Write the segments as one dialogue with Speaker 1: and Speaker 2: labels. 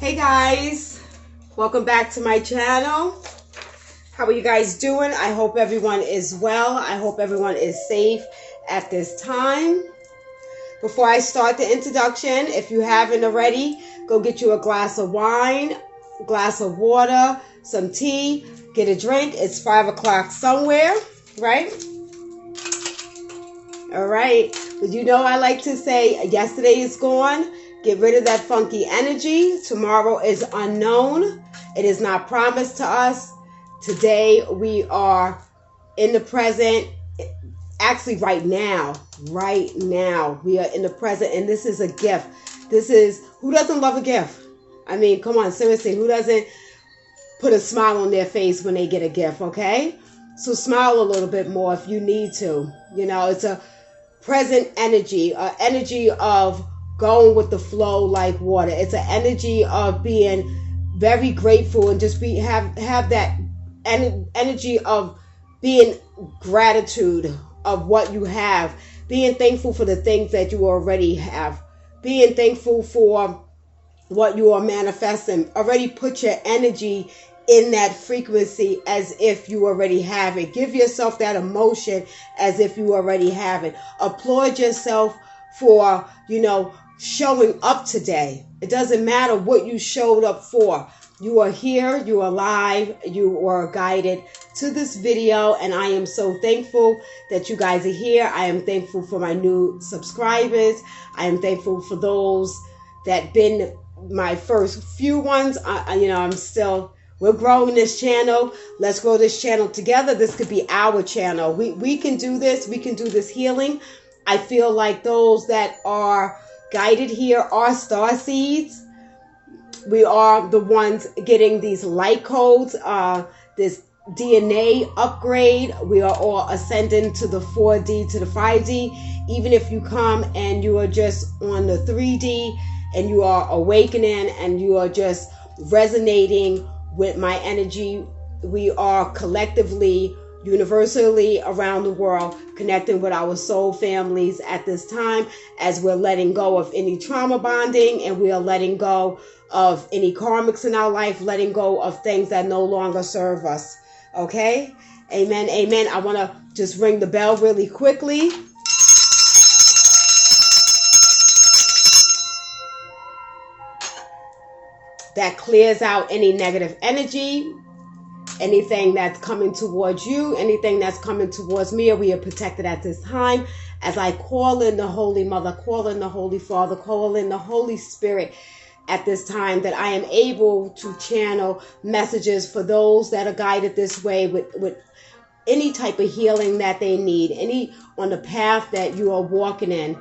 Speaker 1: Hey guys, welcome back to my channel. How are you guys doing? I hope everyone is well. I hope everyone is safe at this time. Before I start the introduction, if you haven't already, go get you a glass of wine, a glass of water, some tea, get a drink. It's 5 o'clock somewhere, right? All right. But you know I like to say yesterday is gone. Get rid of that funky energy. Tomorrow is unknown. It is not promised to us. Today we are in the present. Actually, right now, we are in the present, and this is a gift. This is, who doesn't love a gift? I mean, come on, seriously, who doesn't put a smile on their face when they get a gift, okay? So smile a little bit more if you need to. You know, it's a present energy, an energy of going with the flow like water. It's an energy of being very grateful and just have that energy of being gratitude of what you have, being thankful for the things that you already have, being thankful for what you are manifesting. Already put your energy in that frequency as if you already have it. Give yourself that emotion as if you already have it. Applaud yourself for, showing up today. It doesn't matter what you showed up for. You are here, you are alive, you are guided to this video, and I am so thankful that you guys are here. I am thankful for my new subscribers. I am thankful for those that been my first few ones. We're growing this channel. Let's grow this channel together. This could be our channel. We can do this. We can do this healing. I feel like those that are guided here are star seeds. We are the ones getting these light codes, this DNA upgrade. We are all ascending to the 4D, to the 5D. Even if you come and you are just on the 3D and you are awakening and you are just resonating with my energy, we are collectively, universally around the world connecting with our soul families at this time, as we're letting go of any trauma bonding and we are letting go of any karmics in our life, letting go of things that no longer serve us. Okay? Amen. Amen. I want to just ring the bell really quickly. That clears out any negative energy, anything that's coming towards you, anything that's coming towards me. We are protected at this time as I call in the Holy Mother, call in the Holy Father, call in the Holy Spirit at this time, that I am able to channel messages for those that are guided this way with any type of healing that they need, any on the path that you are walking in.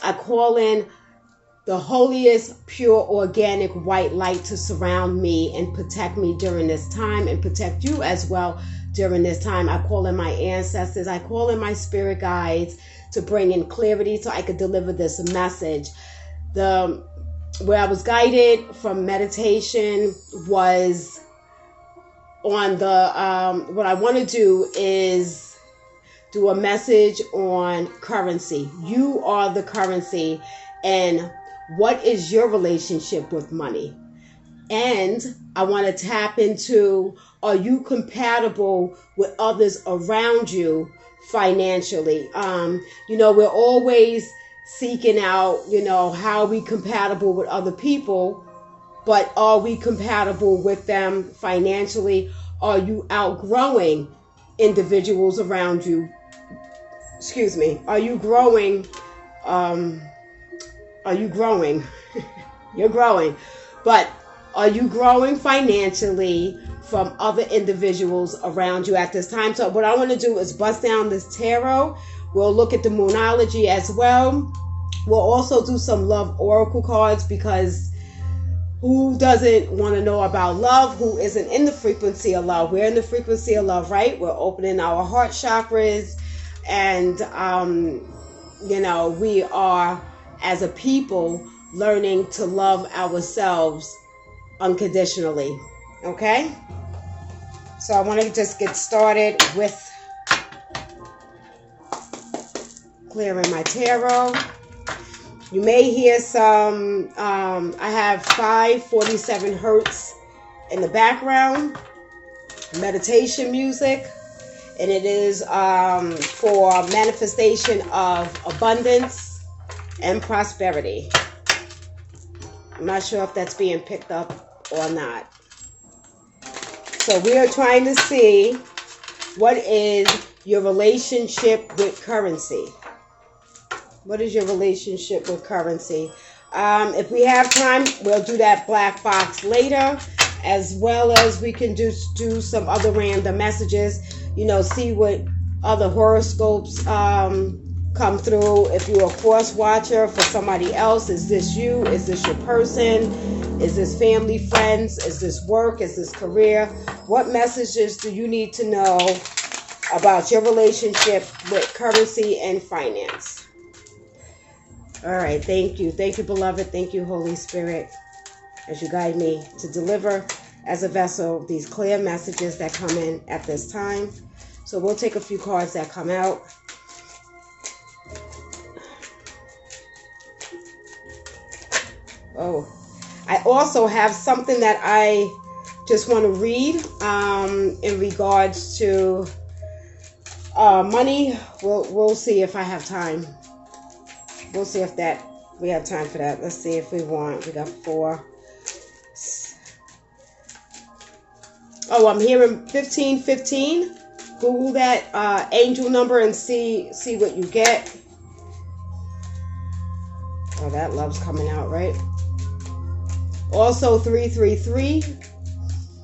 Speaker 1: I call in the holiest, pure, organic white light to surround me and protect me during this time and protect you as well during this time. I call in my ancestors. I call in my spirit guides to bring in clarity so I could deliver this message. Where I was guided from meditation was on what I want to do is do a message on currency. You are the currency, and what is your relationship with money? And I want to tap into, are you compatible with others around you financially? We're always seeking out, how are we compatible with other people, but are we compatible with them financially? Are you outgrowing individuals around you? Excuse me. Are you growing? Are you growing? You're growing. But are you growing financially from other individuals around you at this time? So what I want to do is bust down this tarot. We'll look at the moonology as well. We'll also do some love oracle cards, because who doesn't want to know about love? Who isn't in the frequency of love? We're in the frequency of love, right? We're opening our heart chakras, and we are, as a people, learning to love ourselves unconditionally. Okay? So I want to just get started with clearing my tarot. You may hear some, I have 547 hertz in the background, meditation music, and it is for manifestation of abundance and prosperity. I'm not sure if that's being picked up or not. So we are trying to see what is your relationship with currency. What is your relationship with currency? If we have time, we'll do that black box later, as well as we can just do some other random messages, you know, see what other horoscopes come through. If you're a cross watcher for somebody else, is this you? Is this your person? Is this family, friends? Is this work? Is this career? What messages do you need to know about your relationship with currency and finance? All right, thank you. Thank you, beloved. Thank you, Holy Spirit, as you guide me to deliver as a vessel these clear messages that come in at this time. So we'll take a few cards that come out. Oh, I also have something that I just want to read in regards to money. We'll see if I have time. We'll see if we have time for that. Let's see if we want. We got 4. Oh, I'm hearing 1515. Google that angel number and see what you get. Oh, that love's coming out, right? Also 333.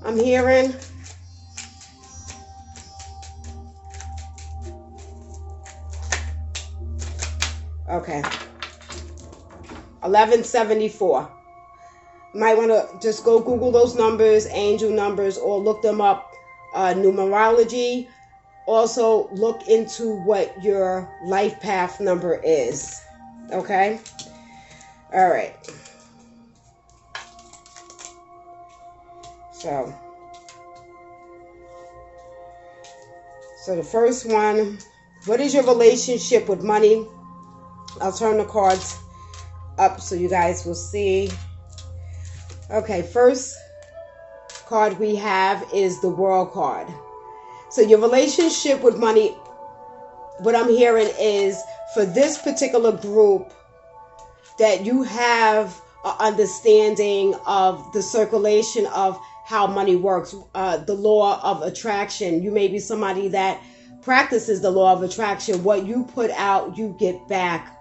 Speaker 1: I'm hearing. Okay. 1174. You might want to just go Google those numbers, angel numbers, or look them up, numerology. Also, look into what your life path number is. Okay? All right. So the first one, what is your relationship with money? I'll turn the cards up so you guys will see. Okay, first card we have is the World card. So your relationship with money, what I'm hearing is for this particular group that you have an understanding of the circulation of how money works, the law of attraction. You may be somebody that practices the law of attraction. What you put out, you get back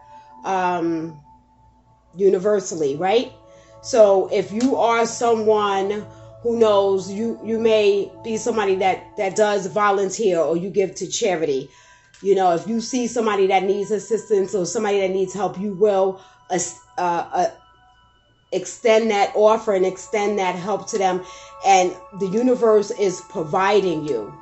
Speaker 1: universally, right? So if you are someone who knows, you may be somebody that does volunteer or you give to charity. You know, if you see somebody that needs assistance or somebody that needs help, you will extend that offer and extend that help to them, and the universe is providing you.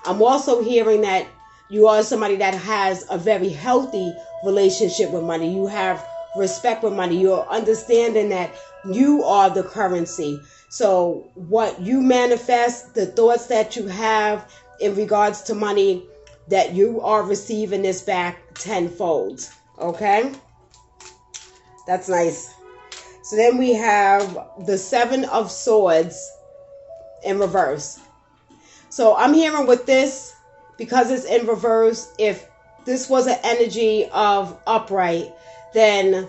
Speaker 1: I'm also hearing that you are somebody that has a very healthy relationship with money. You have respect with money. You're understanding that you are the currency. So what you manifest, the thoughts that you have in regards to money, that you are receiving this back tenfold. Okay? That's nice. So then we have the 7 of Swords in reverse. So I'm hearing with this, because it's in reverse, if this was an energy of upright, then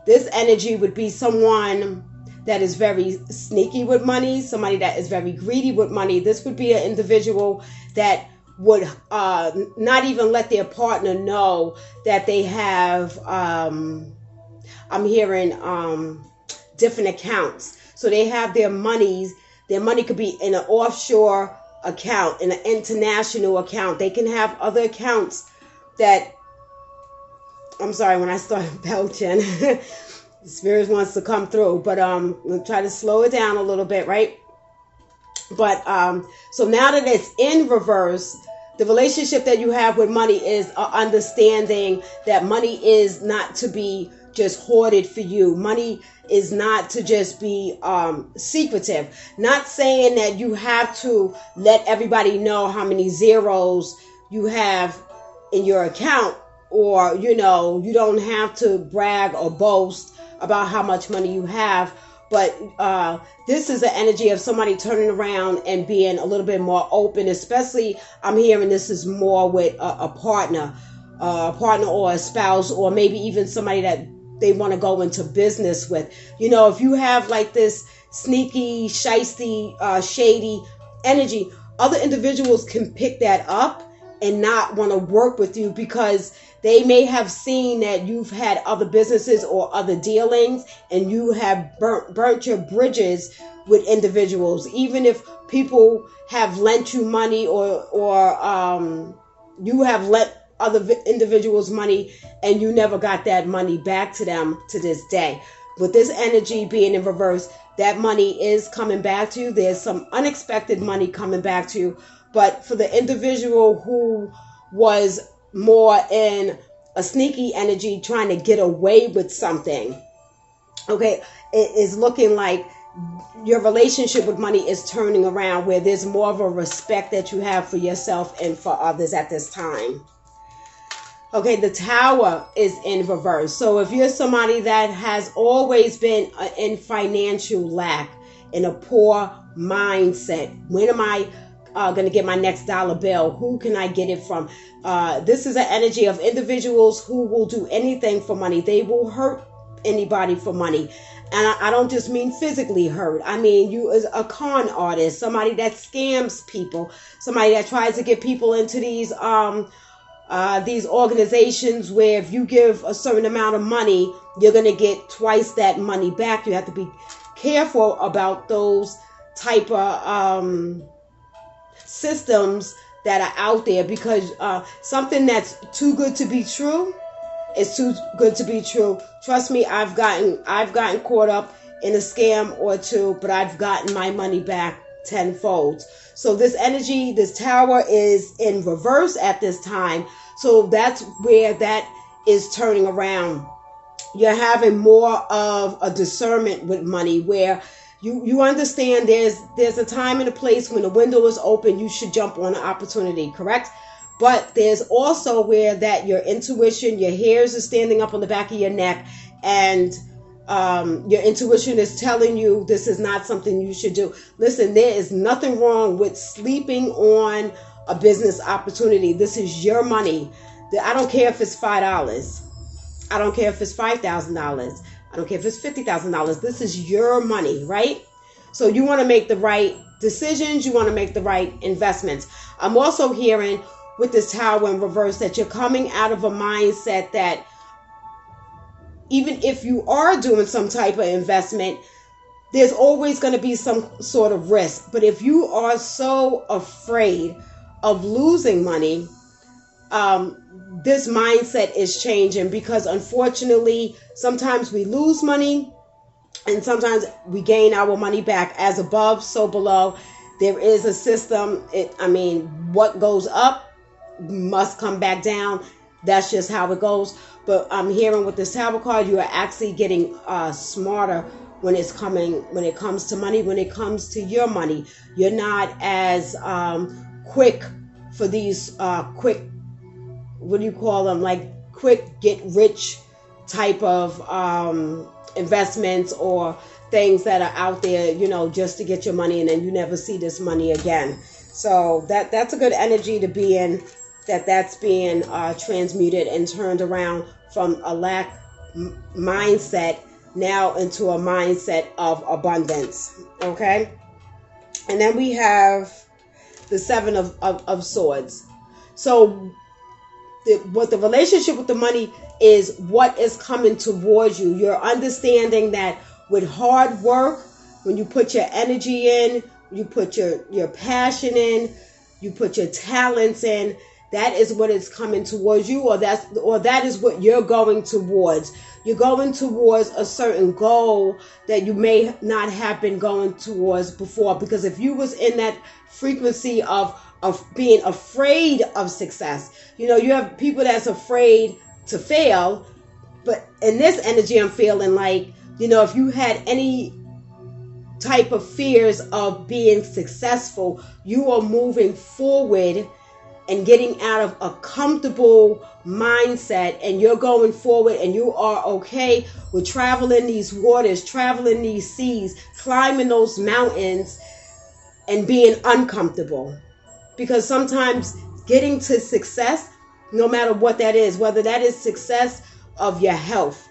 Speaker 1: this energy would be someone that is very sneaky with money, somebody that is very greedy with money. This would be an individual that would not even let their partner know that they have, I'm hearing different accounts. So they have their money could be in an offshore account, in an international account. They can have other accounts that, I'm sorry, when I started belching, the spirit wants to come through, but we'll try to slow it down a little bit, right? But so now that it's in reverse, the relationship that you have with money is understanding that money is not to be just hoarded for you. Money is not to just be secretive. Not saying that you have to let everybody know how many zeros you have in your account or, you know, you don't have to brag or boast about how much money you have. But this is the energy of somebody turning around and being a little bit more open, especially I'm hearing this is more with a partner or a spouse, or maybe even somebody that they want to go into business with. You know, if you have like this sneaky, shisty, shady energy, other individuals can pick that up and not want to work with you because they may have seen that you've had other businesses or other dealings and you have burnt your bridges with individuals. Even if people have lent you money or you have lent other individuals money and you never got that money back to them to this day. With this energy being in reverse, that money is coming back to you. There's some unexpected money coming back to you. But for the individual who was more in a sneaky energy trying to get away with something, okay, it is looking like your relationship with money is turning around, where there's more of a respect that you have for yourself and for others at this time. Okay, the Tower is in reverse. So if you're somebody that has always been in financial lack, in a poor mindset, when am I going to get my next dollar bill? Who can I get it from? This is an energy of individuals who will do anything for money. They will hurt anybody for money. And I don't just mean physically hurt. I mean, you as a con artist, somebody that scams people, somebody that tries to get people into these organizations where if you give a certain amount of money, you're going to get twice that money back. You have to be careful about those type of systems that are out there, because something that's too good to be true is too good to be true. Trust me, I've gotten caught up in a scam or two, but I've gotten my money back tenfold. So this energy, this Tower is in reverse at this time. So that's where that is turning around. You're having more of a discernment with money, where you understand there's a time and a place when the window is open, you should jump on an opportunity, correct? But there's also where that your intuition, your hairs are standing up on the back of your neck, and your intuition is telling you this is not something you should do. Listen, there is nothing wrong with sleeping on a business opportunity. This is your money. I don't care if it's $5. I don't care if it's $5,000. I don't care if it's $50,000. This is your money, right? So you want to make the right decisions. You want to make the right investments. I'm also hearing with this Tower in reverse that you're coming out of a mindset that even if you are doing some type of investment, there's always going to be some sort of risk. But if you are so afraid of losing money, this mindset is changing, because unfortunately, sometimes we lose money and sometimes we gain our money back. As above, so below. There is a system. What goes up must come back down. That's just how it goes. But I'm hearing with this Tower card, you are actually getting smarter when it comes to money, when it comes to your money. You're not as quick for these quick, what do you call them? Like quick get rich type of investments or things that are out there, just to get your money, and then you never see this money again. So that's a good energy to be in, that's being transmuted and turned around from a lack mindset now into a mindset of abundance. Okay. And then we have the Seven of Swords. So what the relationship with the money is, what is coming towards you. You're understanding that with hard work, when you put your energy in, you put your passion in, you put your talents in, that is what is coming towards you, or that is what you're going towards. You're going towards a certain goal that you may not have been going towards before. Because if you was in that frequency of being afraid of success, you have people that's afraid to fail. But in this energy, I'm feeling like, if you had any type of fears of being successful, you are moving forward and getting out of a comfortable mindset, and you're going forward and you are okay with traveling these waters, traveling these seas, climbing those mountains and being uncomfortable. Because sometimes getting to success, no matter what that is, whether that is success of your health,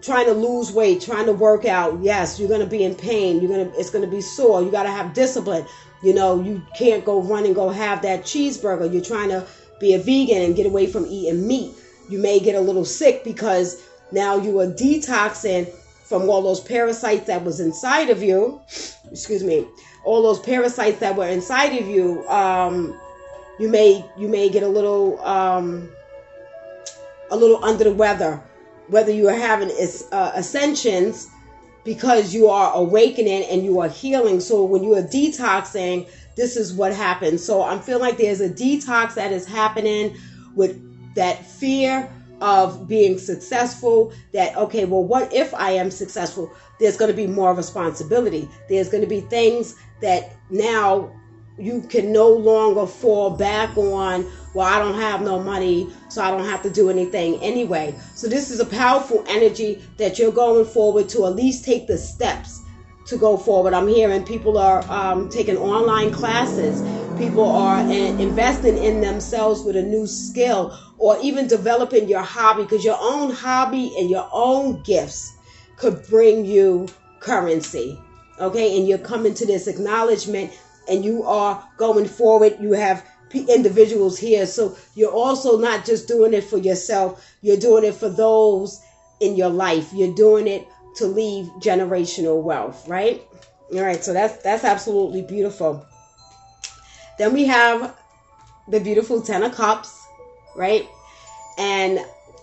Speaker 1: trying to lose weight, trying to work out, yes, you're going to be in pain. It's going to be sore. You got to have discipline. You know, you can't go run and go have that cheeseburger. You're trying to be a vegan and get away from eating meat. You may get a little sick because now you are detoxing from all those parasites that was inside of you. Excuse me. All those parasites that were inside of you. You may get a little under the weather, whether you are having ascensions, because you are awakening and you are healing. So when you are detoxing, this is what happens. So I'm feeling like there's a detox that is happening with that fear of being successful, that, okay, well, what if I am successful? There's going to be more responsibility. There's going to be things that now you can no longer fall back on, well, I don't have no money, so I don't have to do anything anyway. So this is a powerful energy that you're going forward to at least take the steps to go forward. I'm hearing people are taking online classes. People are investing in themselves with a new skill, or even developing your hobby, because your own hobby and your own gifts could bring you currency. Okay, and you're coming to this acknowledgement and you are going forward. You have individuals here. So you're also not just doing it for yourself. You're doing it for those in your life. You're doing it to leave generational wealth, right? All right, so that's absolutely beautiful. Then we have the beautiful 10 of Cups, right? And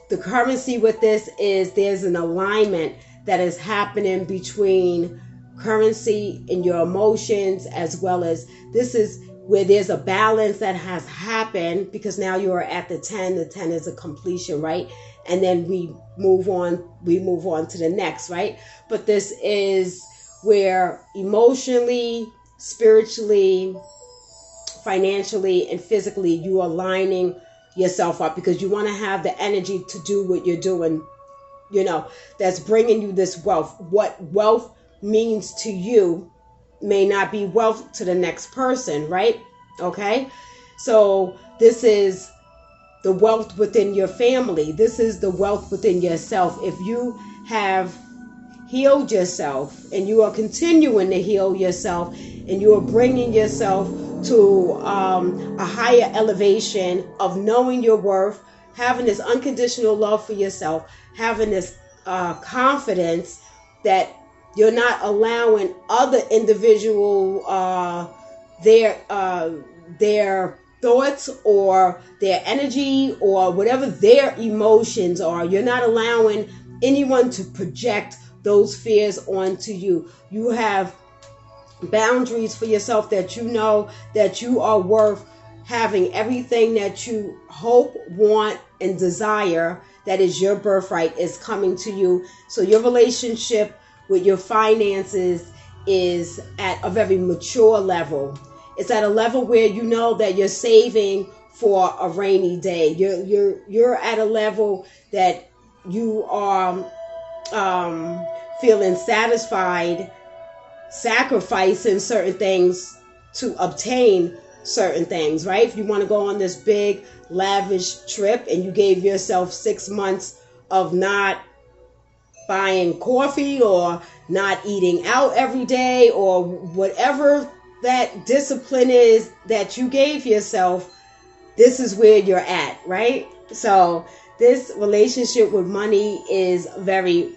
Speaker 1: the currency with this is there's an alignment that is happening between currency and your emotions, as well as this is where there's a balance that has happened, because now you are at the 10. The 10 is a completion, right? And then we move on to the next, right? But this is where emotionally, spiritually, financially, and physically you are lining yourself up, because you want to have the energy to do what you're doing, you know, that's bringing you this wealth. What wealth means to you may not be wealth to the next person, right? Okay, so this is the wealth within your family. This is the wealth within yourself. If you have healed yourself and you are continuing to heal yourself, and you are bringing yourself to a higher elevation of knowing your worth, having this unconditional love for yourself, having this confidence that you're not allowing other individual their thoughts or their energy or whatever their emotions are. You're not allowing anyone to project those fears onto you. You have boundaries for yourself, that you know that you are worth having everything that you hope, want, and desire, that is your birthright, is coming to you. So your relationship with your finances is at a very mature level. It's at a level where you know that you're saving for a rainy day. You're at a level that you are feeling satisfied, sacrificing certain things to obtain certain things, right? If you want to go on this big lavish trip and you gave yourself 6 months of not buying coffee or not eating out every day, or whatever that discipline is that you gave yourself, this is where you're at, right? So this relationship with money is very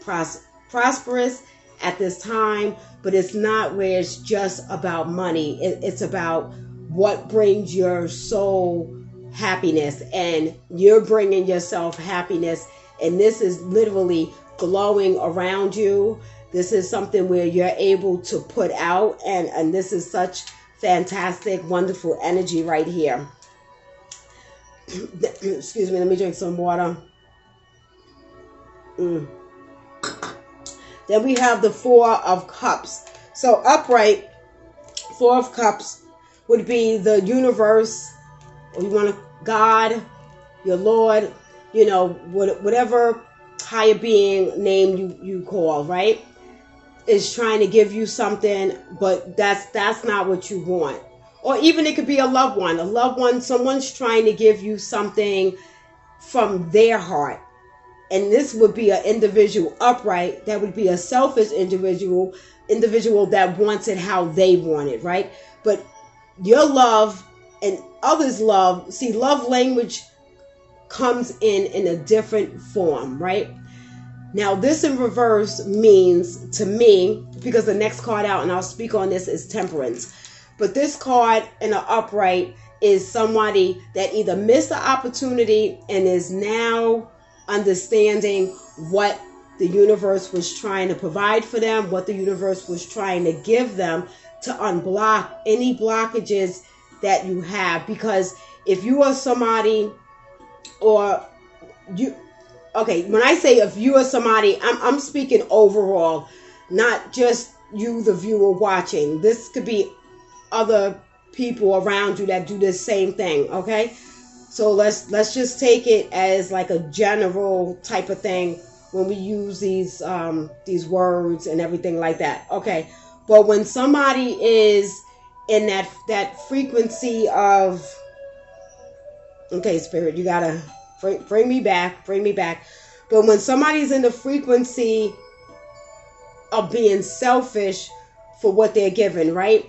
Speaker 1: prosperous at this time, but it's not where it's just about money. It's about what brings your soul happiness, and you're bringing yourself happiness, and this is literally glowing around you. This is something where you're able to put out, and this is such fantastic, wonderful energy right here. Excuse me, let me drink some water. Then we have the 4 of Cups. So upright, 4 of Cups would be the universe or you want to, God, your Lord, you know, whatever higher being name you call, right, is trying to give you something, but that's not what you want. Or even it could be a loved one, someone's trying to give you something from their heart. And this would be an individual upright, that would be a selfish individual that wants it how they want it, right? But your love and others' love, see, love language comes in a different form, right? Now, this in reverse means to me, because the next card out, and I'll speak on this, is Temperance. But this card in an upright is somebody that either missed the opportunity and is now understanding what the universe was trying to provide for them, what the universe was trying to give them to unblock any blockages that you have. Because if you are somebody, or you, okay, when I say if you are somebody, I'm speaking overall, not just you, the viewer watching. This could be other people around you that do this same thing, okay? So let's just take it as like a general type of thing when we use these words and everything like that. Okay. But when somebody is in that frequency of, okay, Spirit, you gotta bring me back. But when somebody's in the frequency of being selfish for what they're given, right?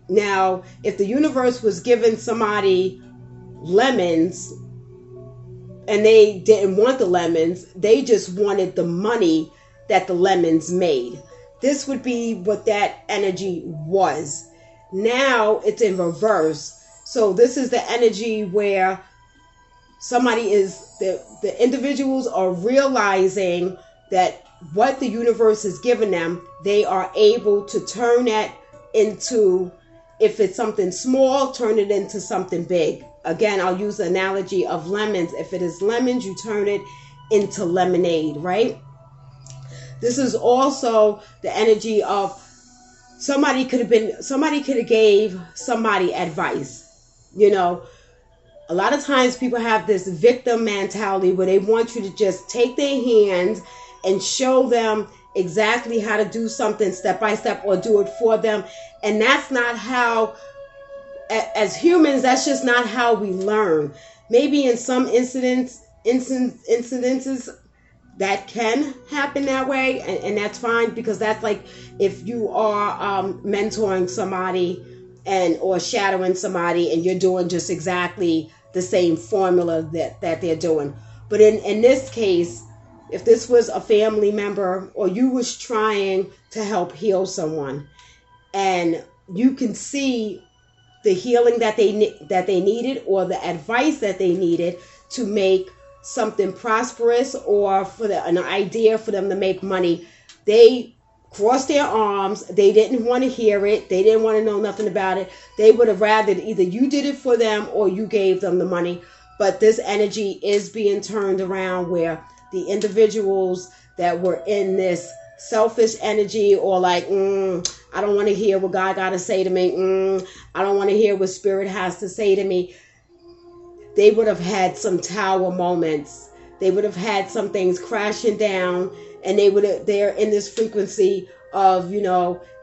Speaker 1: Now, if the universe was giving somebody lemons and they didn't want the lemons, they just wanted the money that the lemons made. This would be what that energy was. Now it's in reverse. So this is the energy where somebody is, the individuals are realizing that what the universe has given them, they are able to turn that into, if it's something small, turn it into something big. Again, I'll use the analogy of lemons. If it is lemons, you turn it into lemonade, right? This is also the energy of somebody could have gave somebody advice. You know, a lot of times people have this victim mentality where they want you to just take their hands and show them exactly how to do something step by step, or do it for them. And that's not how, as humans, that's just not how we learn. Maybe in some incidences that can happen that way, and that's fine, because that's like if you are mentoring somebody or shadowing somebody, and you're doing just exactly the same formula that they're doing. But in this case, if this was a family member, or you was trying to help heal someone, and you can see the healing that they needed, or the advice that they needed to make something prosperous, or for an idea for them to make money, they crossed their arms. They didn't want to hear it. They didn't want to know nothing about it. They would have rather either you did it for them or you gave them the money. But this energy is being turned around, where the individuals that were in this selfish energy, or like, I don't want to hear what God got to say to me. I don't want to hear what Spirit has to say to me. They would have had some tower moments. They would have had some things crashing down, and they're in this frequency of,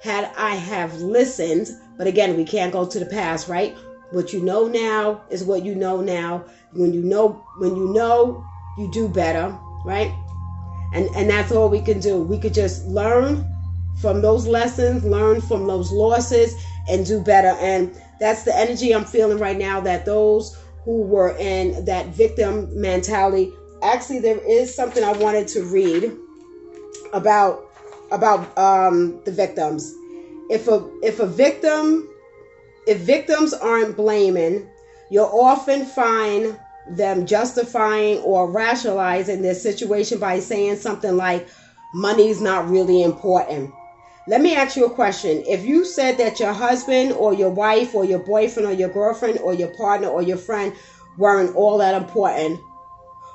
Speaker 1: had I have listened. But again, we can't go to the past, right? What you know now is what you know now. When you know, you do better, right? And that's all we can do. We could just learn from those lessons, learn from those losses, and do better. And that's the energy I'm feeling right now, that those who were in that victim mentality, actually there is something I wanted to read about the victims. If victims aren't blaming, you'll often find them justifying or rationalizing their situation by saying something like, money's not really important. Let me ask you a question. If you said that your husband or your wife or your boyfriend or your girlfriend or your partner or your friend weren't all that important,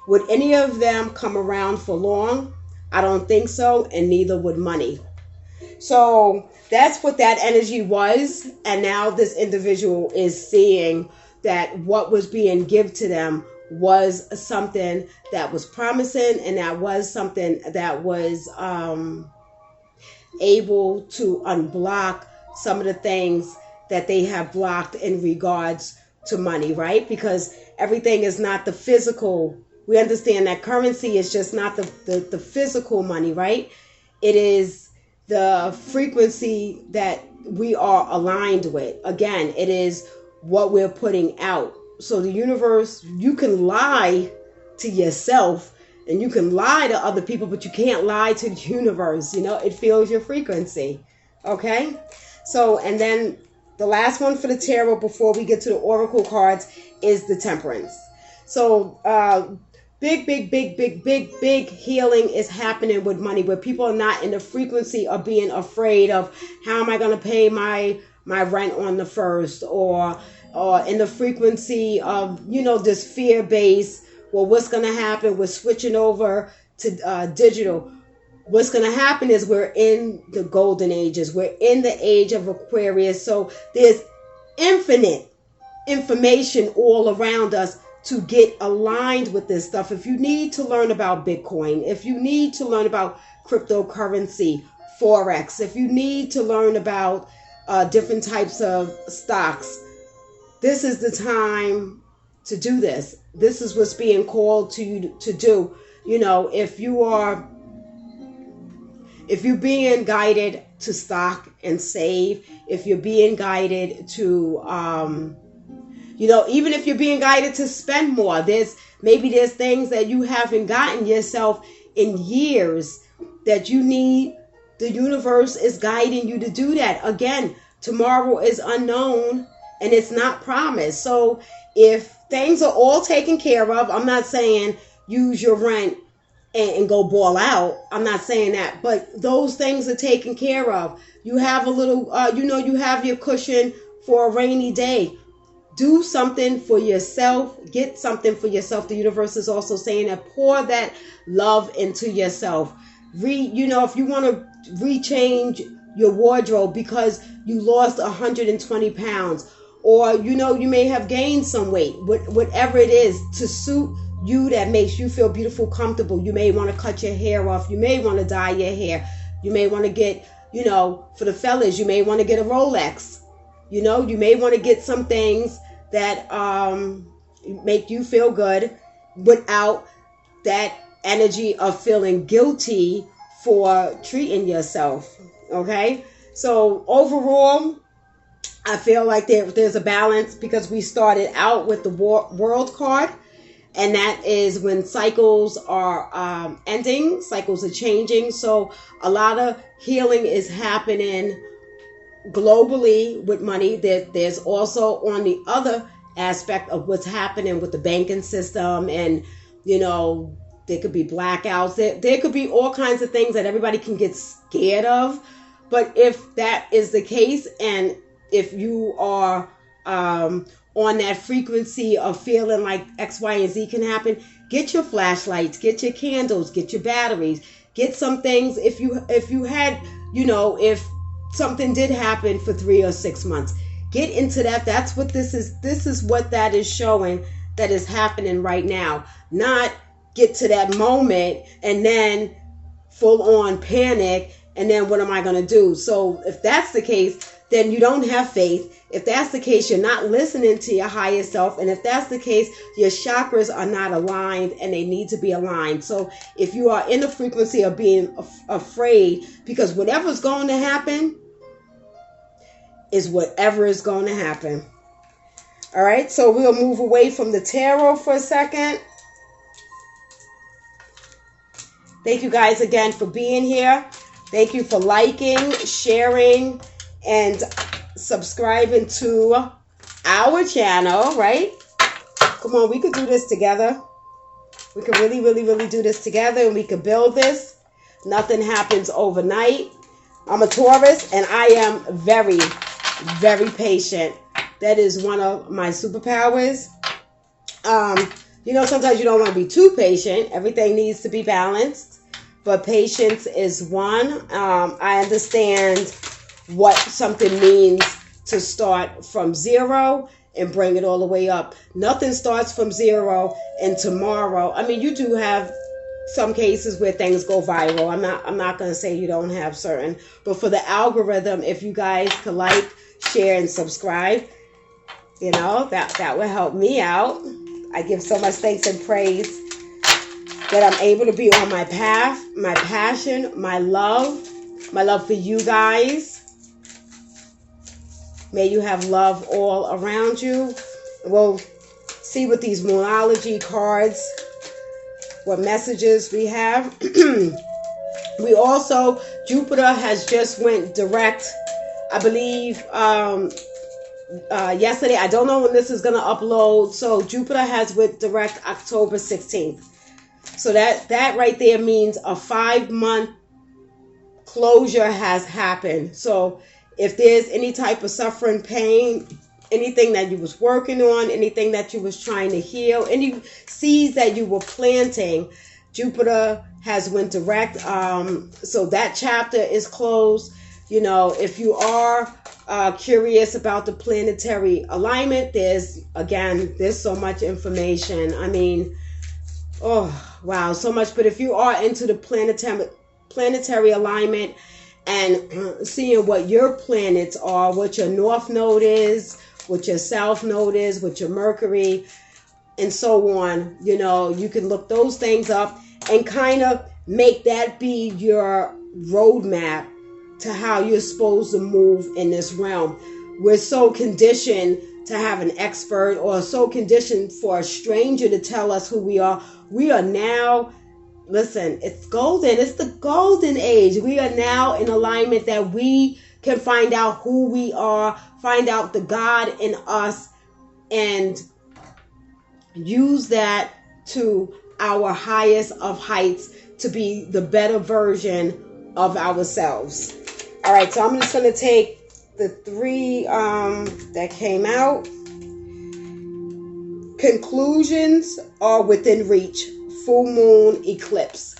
Speaker 1: would any of them come around for long? I don't think so, and neither would money. So that's what that energy was. And now this individual is seeing that what was being given to them was something that was promising, and that was something that was able to unblock some of the things that they have blocked in regards to money, right? Because everything is not the physical. We understand that currency is just not the physical money, right? It is the frequency that we are aligned with. Again, it is what we're putting out. So the universe, you can lie to yourself and you can lie to other people, but you can't lie to the universe. You know, it feels your frequency. Okay? So, and then the last one for the tarot before we get to the oracle cards is the Temperance. So, big healing is happening with money, where people are not in the frequency of being afraid of how am I going to pay my rent on the first, or in the frequency of, you know, this fear base. Well, what's going to happen? We're switching over to digital. What's going to happen is we're in the golden ages. We're in the age of Aquarius. So there's infinite information all around us to get aligned with this stuff. If you need to learn about Bitcoin, if you need to learn about cryptocurrency, Forex, if you need to learn about different types of stocks, this is the time to do this. This is what's being called to you to do. You know, if you're being guided to stock and save, if you're being guided to, you know, even if you're being guided to spend more, there's things that you haven't gotten yourself in years that you need. The universe is guiding you to do that. Again, tomorrow is unknown and it's not promised. So if things are all taken care of, I'm not saying use your rent and go ball out. I'm not saying that, but those things are taken care of. You have a little, you have your cushion for a rainy day. Do something for yourself. Get something for yourself. The universe is also saying that pour that love into yourself. If you want to rechange your wardrobe because you lost 120 pounds, or, you may have gained some weight, whatever it is to suit you that makes you feel beautiful, comfortable. You may want to cut your hair off. You may want to dye your hair. You may want to get, for the fellas, you may want to get a Rolex. You may want to get some things that make you feel good without that energy of feeling guilty for treating yourself. Okay? So overall, I feel like there's a balance, because we started out with the World card, and that is when cycles are ending, cycles are changing. So a lot of healing is happening globally with money. There's also on the other aspect of what's happening with the banking system, and there could be blackouts. There could be all kinds of things that everybody can get scared of. But if that is the case, and if you are on that frequency of feeling like X, Y, and Z can happen, get your flashlights, get your candles, get your batteries, get some things. If you had, if something did happen for 3 or 6 months, get into that. That's what this is. This is what that is showing that is happening right now. Not get to that moment and then full on panic. And then what am I going to do? So if that's the case, then you don't have faith. If that's the case, you're not listening to your higher self. And if that's the case, your chakras are not aligned, and they need to be aligned. So if you are in the frequency of being afraid, because whatever's going to happen is whatever is going to happen. All right, so we'll move away from the tarot for a second. Thank you guys again for being here. Thank you for liking, sharing, and subscribing to our channel, right? Come on, we could do this together. We could really, really, really do this together, and we could build this. Nothing happens overnight. I'm a Taurus, and I am very, very patient. That is one of my superpowers. Sometimes you don't want to be too patient. Everything needs to be balanced. But patience is one. I understand what something means to start from zero and bring it all the way up. Nothing starts from zero and tomorrow. I mean, you do have some cases where things go viral. I'm not going to say you don't have certain, but for the algorithm, if you guys could like, share, and subscribe, you know, that would help me out. I give so much thanks and praise that I'm able to be on my path, my passion, my love for you guys. May you have love all around you. We'll see what these Moonology cards, what messages we have. We also, Jupiter has just went direct, I believe, yesterday. I don't know when this is going to upload. So Jupiter has went direct October 16th. So that right there means a 5-month closure has happened. So if there's any type of suffering, pain, anything that you was working on, anything that you was trying to heal, any seeds that you were planting, Jupiter has went direct. So that chapter is closed. You know, if you are curious about the planetary alignment, there's so much information. I mean, oh, wow, so much. But if you are into the planetary alignment and seeing what your planets are, what your North Node is, what your South Node is, what your Mercury, and so on, you know, you can look those things up and kind of make that be your roadmap to how you're supposed to move in this realm. We're so conditioned to have an expert, or so conditioned for a stranger to tell us who we are. We are now, listen, it's golden. It's the golden age. We are now in alignment that we can find out who we are, find out the God in us, and use that to our highest of heights to be the better version of ourselves. All right, so I'm just going to take the 3 that came out. Conclusions are within reach. Full moon eclipse.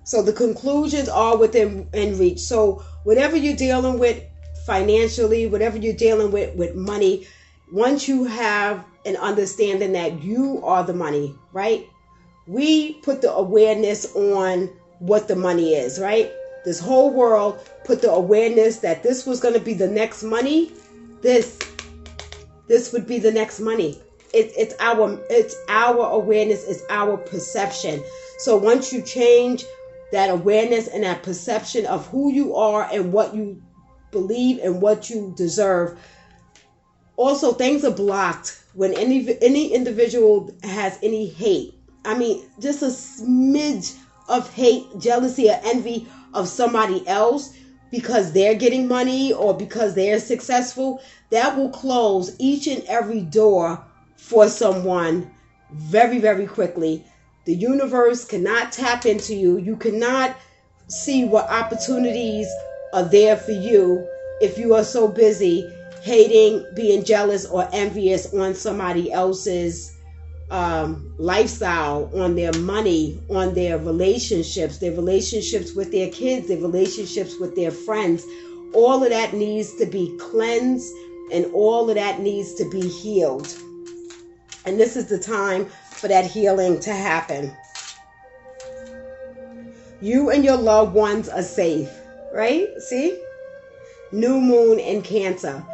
Speaker 1: So the conclusions are within reach. So whatever you're dealing with financially, whatever you're dealing with money, once you have an understanding that you are the money, right? We put the awareness on what the money is, right? This whole world put the awareness that this was going to be the next money. This would be the next money. It's our awareness, it's our perception. So once you change that awareness and that perception of who you are and what you believe and what you deserve, also things are blocked when any individual has any hate. I mean, just a smidge of hate, jealousy, or envy of somebody else because they're getting money or because they're successful, that will close each and every door for someone very, very quickly. The universe cannot tap into you. You cannot see what opportunities are there for you if you are so busy hating, being jealous, or envious on somebody else's lifestyle, on their money, on their relationships with their kids, their relationships with their friends. All of that needs to be cleansed and all of that needs to be healed. And this is the time for that healing to happen. You and your loved ones are safe, right? See? New moon in Cancer.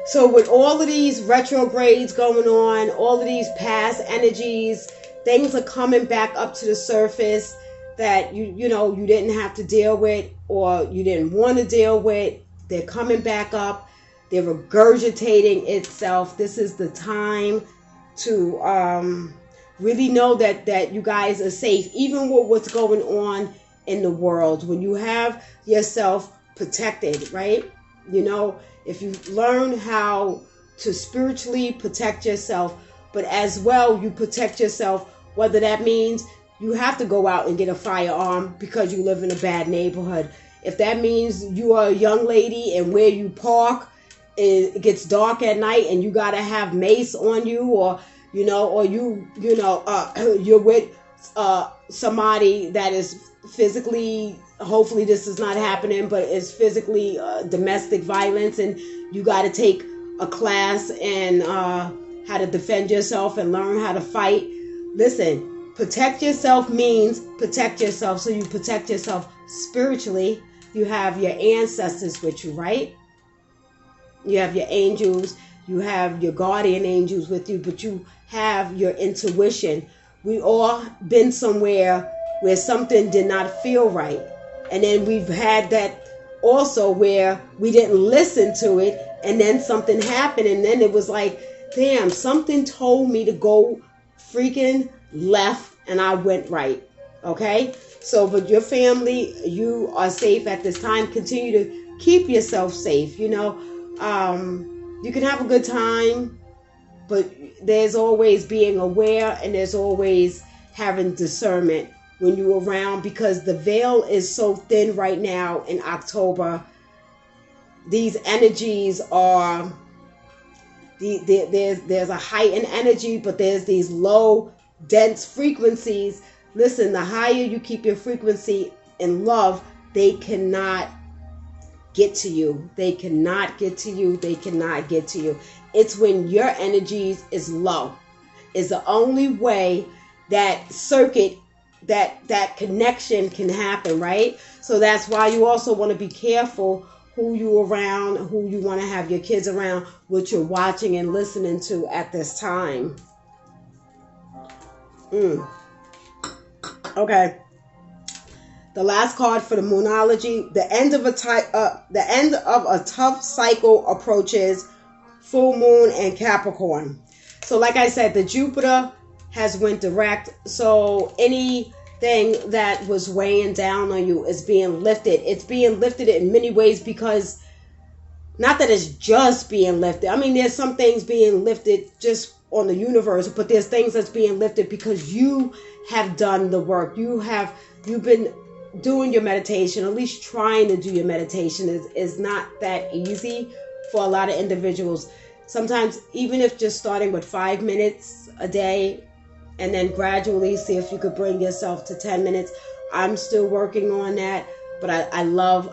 Speaker 1: So with all of these retrogrades going on, all of these past energies, things are coming back up to the surface that you didn't have to deal with or you didn't want to deal with. They're coming back up. They're regurgitating itself. This is the time to really know that you guys are safe, even with what's going on in the world. When you have yourself protected, right? You know, if you learn how to spiritually protect yourself, but as well you protect yourself, whether that means you have to go out and get a firearm because you live in a bad neighborhood. If that means you are a young lady and where you park, it gets dark at night and you got to have mace on you, or you're with somebody that is physically, hopefully this is not happening, but it's physically domestic violence, and you got to take a class in how to defend yourself and learn how to fight. Listen, protect yourself means protect yourself. So you protect yourself spiritually. You have your ancestors with you, right? You have your angels. You have your guardian angels with you, but you have your intuition. We all been somewhere where something did not feel right. And then we've had that also where we didn't listen to it, and then something happened, and then it was like, damn, something told me to go freaking left, and I went right. Okay? So, but your family, you are safe at this time. Continue to keep yourself safe. You know, you can have a good time, but there's always being aware, and there's always having discernment when you're around, because the veil is so thin right now in October. These energies are, there's a heightened energy, but there's these low, dense frequencies. Listen, the higher you keep your frequency in love, they cannot get to you. They cannot get to you. They cannot get to you. It's when your energies is low is the only way that circuit, that connection can happen, right? So that's why you also want to be careful who you around, who you want to have your kids around, what you're watching and listening to at this time. Okay. The last card for the Moonology: the end of a tough cycle approaches. Full moon and Capricorn. So like I said, the Jupiter has went direct. So anything that was weighing down on you is being lifted. It's being lifted in many ways, because not that it's just being lifted. I mean, there's some things being lifted just on the universe, but there's things that's being lifted because you have done the work. You've been doing your meditation, at least trying to do your meditation is not that easy for a lot of individuals. Sometimes, even if just starting with 5 minutes a day, and then gradually see if you could bring yourself to 10 minutes. I'm still working on that, but I love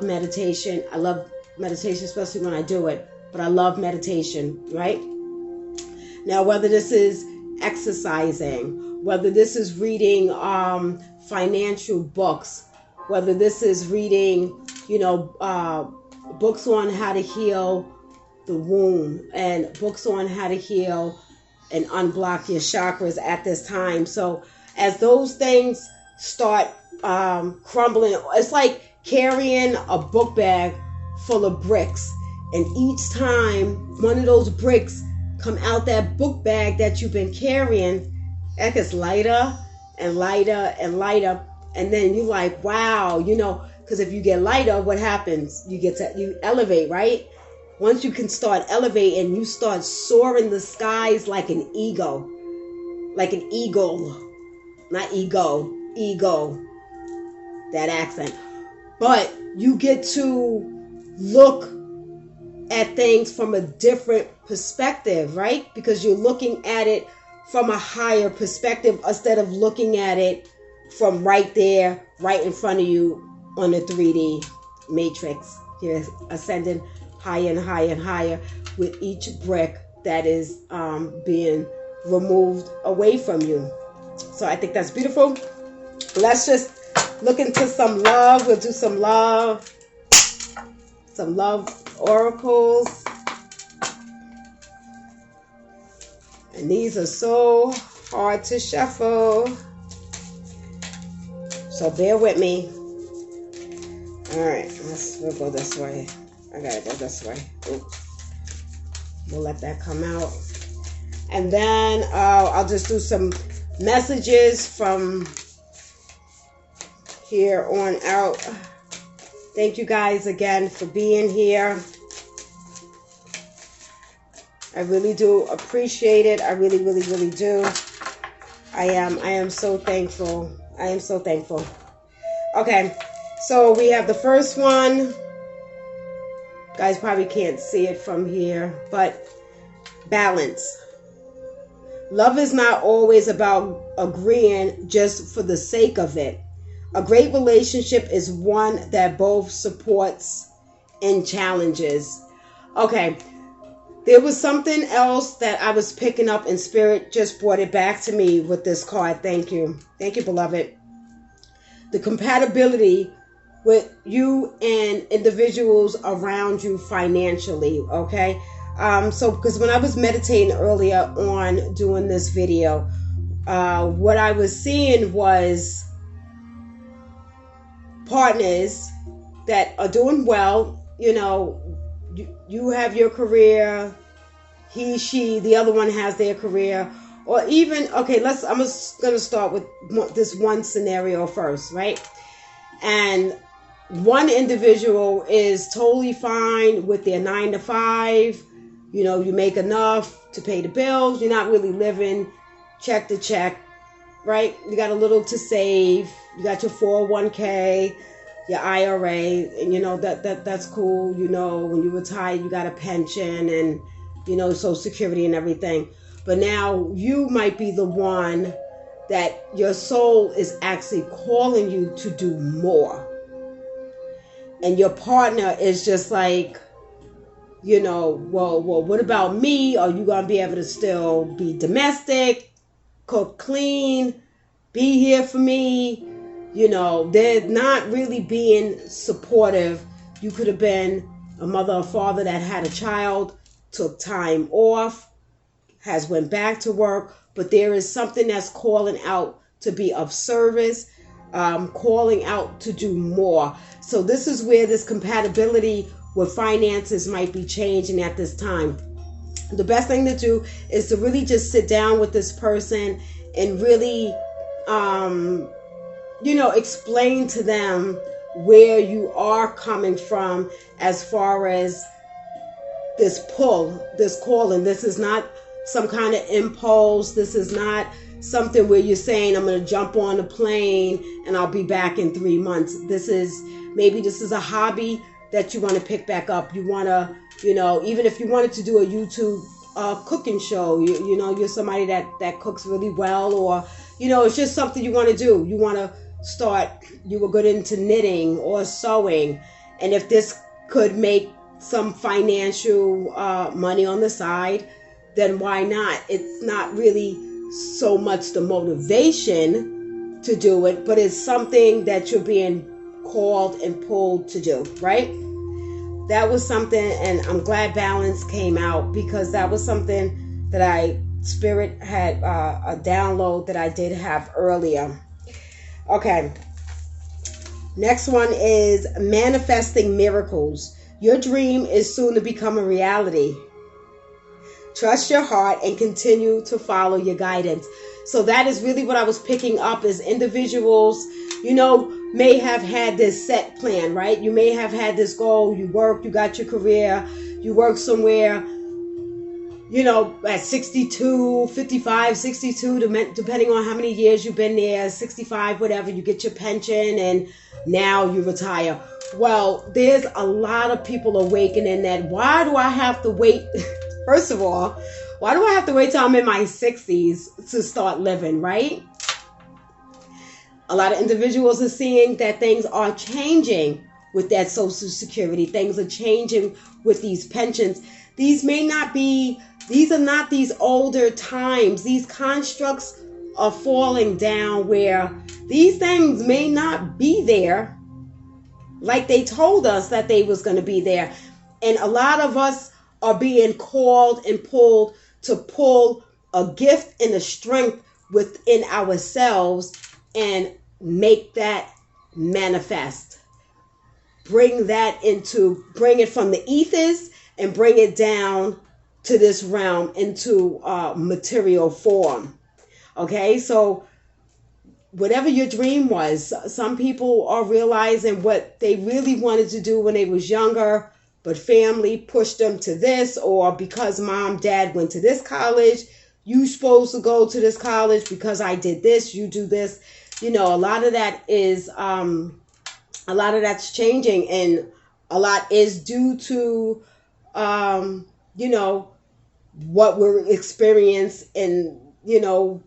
Speaker 1: meditation. I love meditation, especially when I do it, but I love meditation, right? Now, whether this is exercising, whether this is reading financial books, whether this is reading, books on how to heal the womb, and books on how to heal and unblock your chakras at this time. So as those things start crumbling, it's like carrying a book bag full of bricks, and each time one of those bricks come out that book bag that you've been carrying, it gets lighter and lighter and lighter, and then you're like, wow, because if you get lighter, what happens? You elevate, right? Once you can start elevating, you start soaring the skies like an eagle. Like an eagle. Not ego. Ego. That accent. But you get to look at things from a different perspective, right? Because you're looking at it from a higher perspective instead of looking at it from right there, right in front of you on the 3D matrix. You're ascending higher and higher and higher with each brick that is being removed away from you. So I think that's beautiful. Let's just look into some love. We'll do some love oracles. And these are so hard to shuffle. So bear with me. All right, we'll go this way. I gotta go this way. Oops. We'll let that come out. And then I'll just do some messages from here on out. Thank you guys again for being here. I really do appreciate it. I really, really, really do. I am so thankful. I am so thankful. Okay, so we have the first one. Guys probably can't see it from here, but balance. Love is not always about agreeing just for the sake of it. A great relationship is one that both supports and challenges. Okay, There was something else that I was picking up, and Spirit just brought it back to me with this card. Thank you. Thank you, beloved. The compatibility with you and individuals around you financially, okay? So because when I was meditating earlier on doing this video, what I was seeing was partners that are doing well. You know, you have your career, he, she, the other one has their career, or even, okay, I'm just going to start with this one scenario first, right? And one individual is totally fine with their 9 to 5. You know, you make enough to pay the bills. You're not really living check to check, right? You got a little to save. You got your 401k, your IRA, and you know that's cool. You know, when you retire, you got a pension and, you know, Social Security and everything. But now you might be the one that your soul is actually calling you to do more. And your partner is just like, you know, well, what about me? Are you going to be able to still be domestic, cook clean, be here for me? You know, they're not really being supportive. You could have been a mother or father that had a child, took time off, has went back to work, but there is something that's calling out to be of service, calling out to do more. So this is where this compatibility with finances might be changing at this time. The best thing to do is to really just sit down with this person and really, you know, explain to them where you are coming from as far as this pull, this calling. This is not some kind of impulse. This is not something where you're saying, I'm going to jump on a plane and I'll be back in 3 months. This is a hobby that you want to pick back up. You want to, you know, even if you wanted to do a YouTube cooking show, you know, you're somebody that cooks really well, or, you know, it's just something you want to do. You want to start, you were good into knitting or sewing. And if this could make some financial money on the side, then why not? It's not really so much the motivation to do it, but it's something that you're being called and pulled to do, right? That was something, and I'm glad balance came out, because that was something that Spirit had a download that I did have earlier. Okay. Next one is manifesting miracles. Your dream is soon to become a reality. Trust your heart and continue to follow your guidance. So that is really what I was picking up, is individuals, you know, may have had this set plan, right? You may have had this goal. You work, you got your career, you work somewhere, you know, at 62, 55, 62, depending on how many years you've been there, 65, whatever, you get your pension and now you retire. Well, there's a lot of people awakening that, why do I have to wait? First of all, why do I have to wait till I'm in my 60s to start living, right? A lot of individuals are seeing that things are changing with that Social Security. Things are changing with these pensions. These are not these older times. These constructs are falling down where these things may not be there like they told us that they was going to be there. And a lot of us are being called and pulled to pull a gift and a strength within ourselves and make that manifest. Bring it from the ethers and bring it down to this realm into material form. Okay, so whatever your dream was, some people are realizing what they really wanted to do when they was younger, but family pushed them to this, or because mom, dad went to this college, you supposed to go to this college because I did this, you do this. You know, a lot of that's changing, and a lot is due to, you know, what we're experiencing in, you know,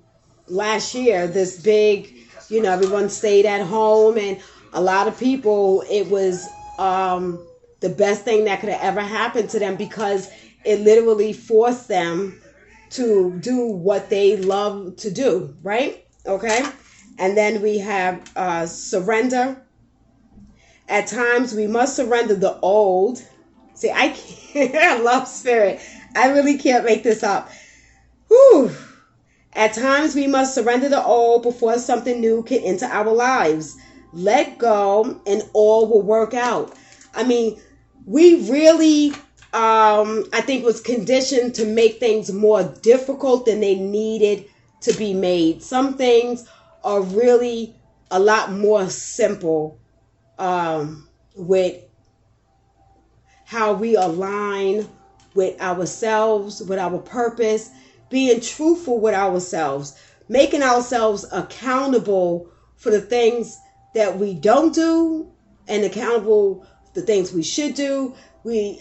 Speaker 1: last year, this big, you know, everyone stayed at home, and a lot of people, it was, the best thing that could have ever happened to them, because it literally forced them to do what they love to do, right? Okay. And then we have surrender. At times we must surrender the old. See, I can't, I love spirit. I really can't make this up. Whew. At times we must surrender the old before something new can enter our lives. Let go and all will work out. I mean, we really, I think, was conditioned to make things more difficult than they needed to be made. Some things are really a lot more simple with how we align with ourselves, with our purpose, being truthful with ourselves, making ourselves accountable for the things that we don't do and accountable for the things we should do. We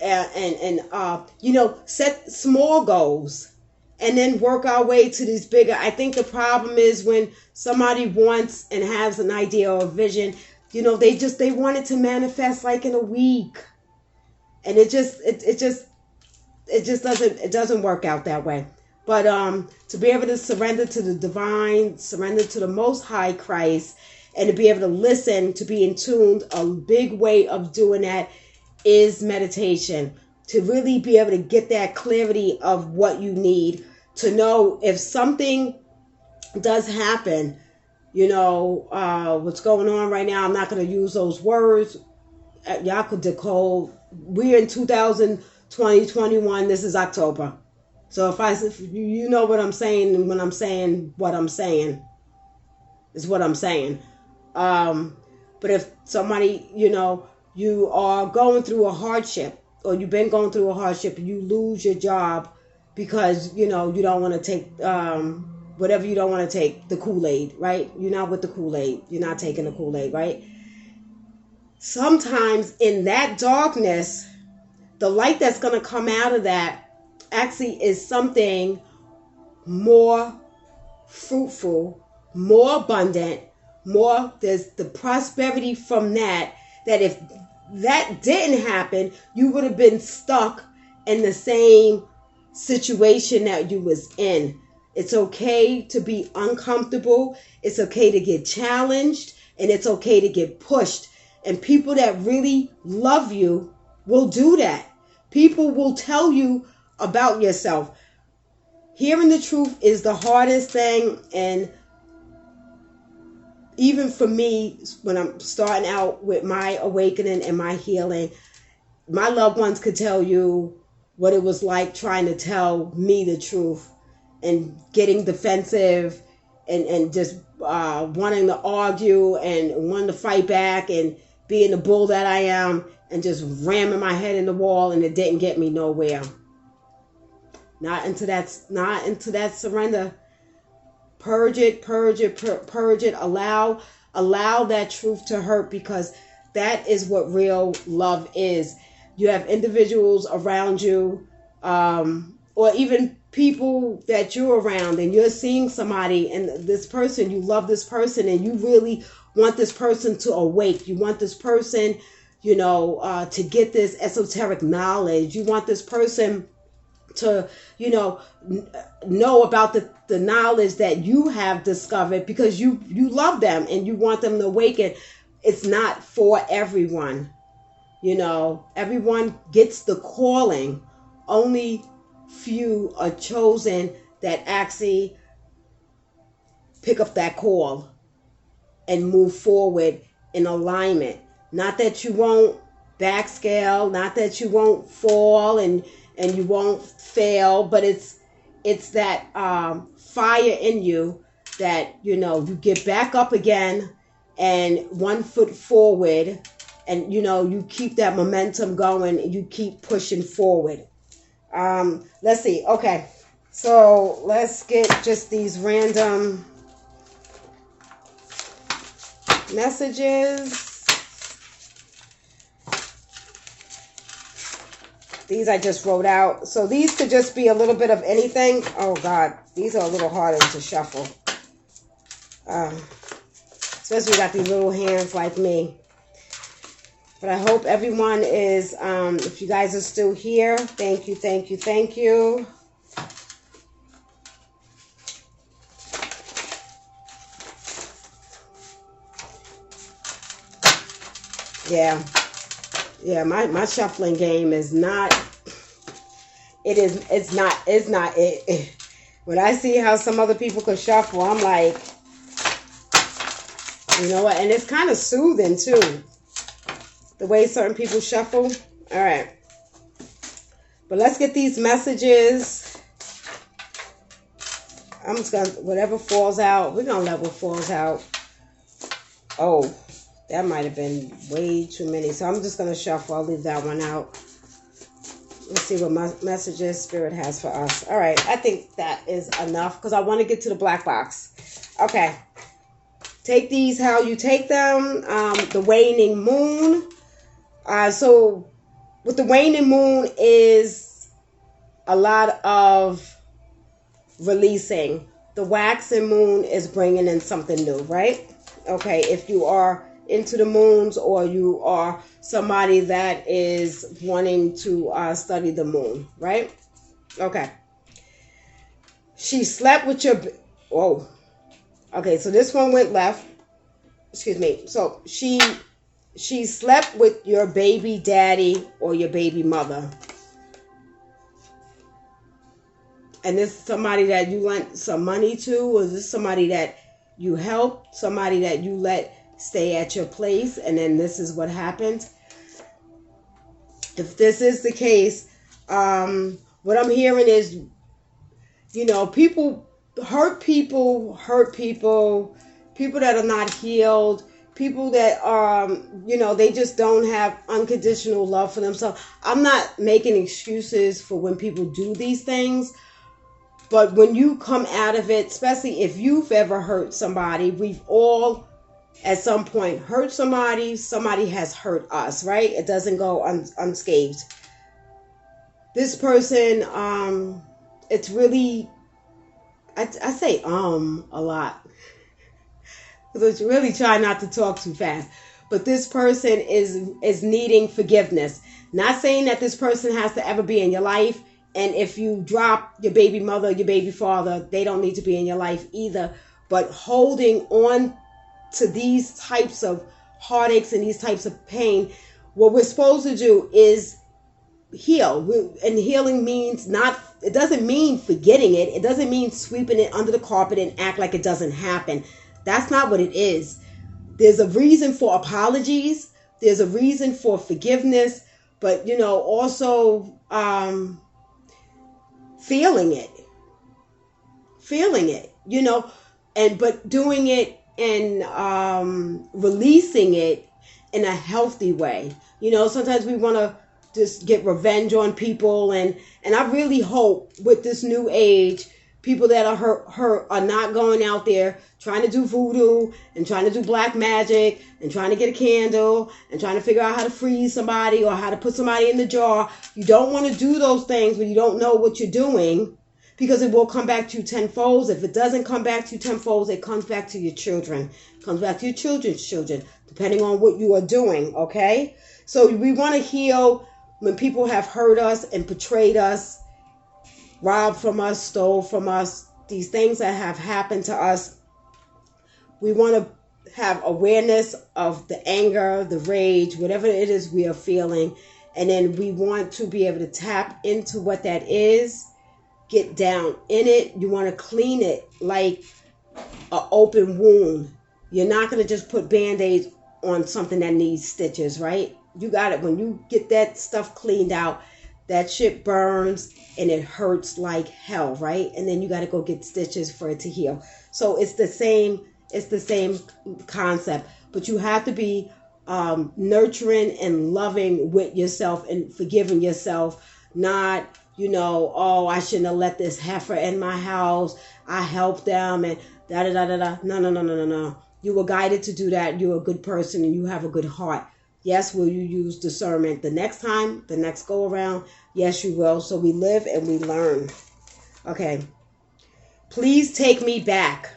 Speaker 1: set small goals and then work our way to these bigger. I think the problem is when somebody wants and has an idea or a vision, they want it to manifest like in a week. And it doesn't work out that way. But to be able to surrender to the divine, surrender to the Most High Christ, and to be able to listen, to be in tune, a big way of doing that is meditation. To really be able to get that clarity of what you need, to know if something does happen, what's going on right now. I'm not going to use those words. Y'all could decode. We're in 2021. This is October. So if you know what I'm saying when I'm saying what I'm saying, is what I'm saying. But if somebody, you are going through a hardship, or you've been going through a hardship, and you lose your job because, you don't want to take, whatever you don't want to take, the Kool-Aid, right? You're not with the Kool-Aid. You're not taking the Kool-Aid, right? Sometimes in that darkness, the light that's going to come out of that actually is something more fruitful, more abundant, there's the prosperity from that if that didn't happen, you would have been stuck in the same situation that you was in. It's okay to be uncomfortable. It's okay to get challenged, and it's okay to get pushed. And people that really love you will do that. People will tell you about yourself. Hearing the truth is the hardest thing. And even for me, when I'm starting out with my awakening and my healing, my loved ones could tell you what it was like trying to tell me the truth and getting defensive and just wanting to argue and wanting to fight back and being the bull that I am and just ramming my head in the wall, and it didn't get me nowhere. Not into that surrender. Purge it. Allow that truth to hurt, because that is what real love is. You have individuals around you, or even people that you're around, and you're seeing somebody, and this person, you love this person, and you really want this person to awake. You want this person, to get this esoteric knowledge. You want this person to, know about the knowledge that you have discovered, because you love them and you want them to awaken. It's not for everyone. Everyone gets the calling. Only few are chosen that actually pick up that call and move forward in alignment. Not that you won't backscale, not that you won't fall and you won't fail, but it's that fire in you that, you get back up again and 1 foot forward, and, you keep that momentum going and you keep pushing forward. Let's see. Okay. So let's get just these random messages. These I just wrote out. So these could just be a little bit of anything. Oh God, these are a little harder to shuffle. Especially got these little hands like me. But I hope everyone is, if you guys are still here, thank you, thank you, thank you. Yeah. Yeah, my shuffling game is not, it's not it. When I see how some other people can shuffle, I'm like, you know what? And it's kind of soothing too, the way certain people shuffle. All right. But let's get these messages. I'm just going to, whatever falls out, we're going to let what falls out. Oh, that might have been way too many. So I'm just going to shuffle. I'll leave that one out. Let's see what messages Spirit has for us. All right. I think that is enough because I want to get to the black box. Okay. Take these how you take them. The waning moon. So with the waning moon is a lot of releasing. The waxing moon is bringing in something new, right? Okay. If you are into the moons or you are somebody that is wanting to study the moon, right? Okay. She slept with your... Whoa. Okay, so this one went left. Excuse me. So she slept with your baby daddy or your baby mother. And this is somebody that you lent some money to, or is this somebody that you helped, somebody that you let stay at your place, and then this is what happened? If this is the case, what I'm hearing is, you know, people that are not healed, people that you know, they just don't have unconditional love for themselves. I'm not making excuses for when people do these things, but when you come out of it, especially if you've ever hurt somebody, we've all at some point hurt somebody has hurt us, right? It doesn't go unscathed. This person, it's really, I say a lot, because I really try not to talk too fast. But this person is needing forgiveness. Not saying that this person has to ever be in your life. And if you drop your baby mother, your baby father, they don't need to be in your life either. But holding on to these types of heartaches and these types of pain, what we're supposed to do is heal. And healing means not, it doesn't mean forgetting it. It doesn't mean sweeping it under the carpet and act like it doesn't happen. That's not what it is. There's a reason for apologies. There's a reason for forgiveness. But, you know, also feeling it, you know, but doing it and releasing it in a healthy way. You know, sometimes we want to just get revenge on people, and I really hope with this new age, people that are hurt are not going out there trying to do voodoo and trying to do black magic and trying to get a candle and trying to figure out how to freeze somebody or how to put somebody in the jar. You don't want to do those things when you don't know what you're doing, because it will come back to you tenfold. If it doesn't come back to you tenfold, it comes back to your children. It comes back to your children's children, depending on what you are doing, okay? So we want to heal when people have hurt us and betrayed us, robbed from us, stole from us, these things that have happened to us. We want to have awareness of the anger, the rage, whatever it is we are feeling. And then we want to be able to tap into what that is, get down in it. You want to clean it like an open wound. You're not going to just put Band-Aids on something that needs stitches, right? You got it. When you get that stuff cleaned out, that shit burns and it hurts like hell, right? And then you got to go get stitches for it to heal. So it's the same concept, but you have to be nurturing and loving with yourself and forgiving yourself. Not, you know, oh, I shouldn't have let this heifer in my house. I helped them and da da da da da. No. You were guided to do that. You're a good person and you have a good heart. Yes, will you use discernment the next time, the next go around? Yes, you will. So we live and we learn. Okay. Please take me back.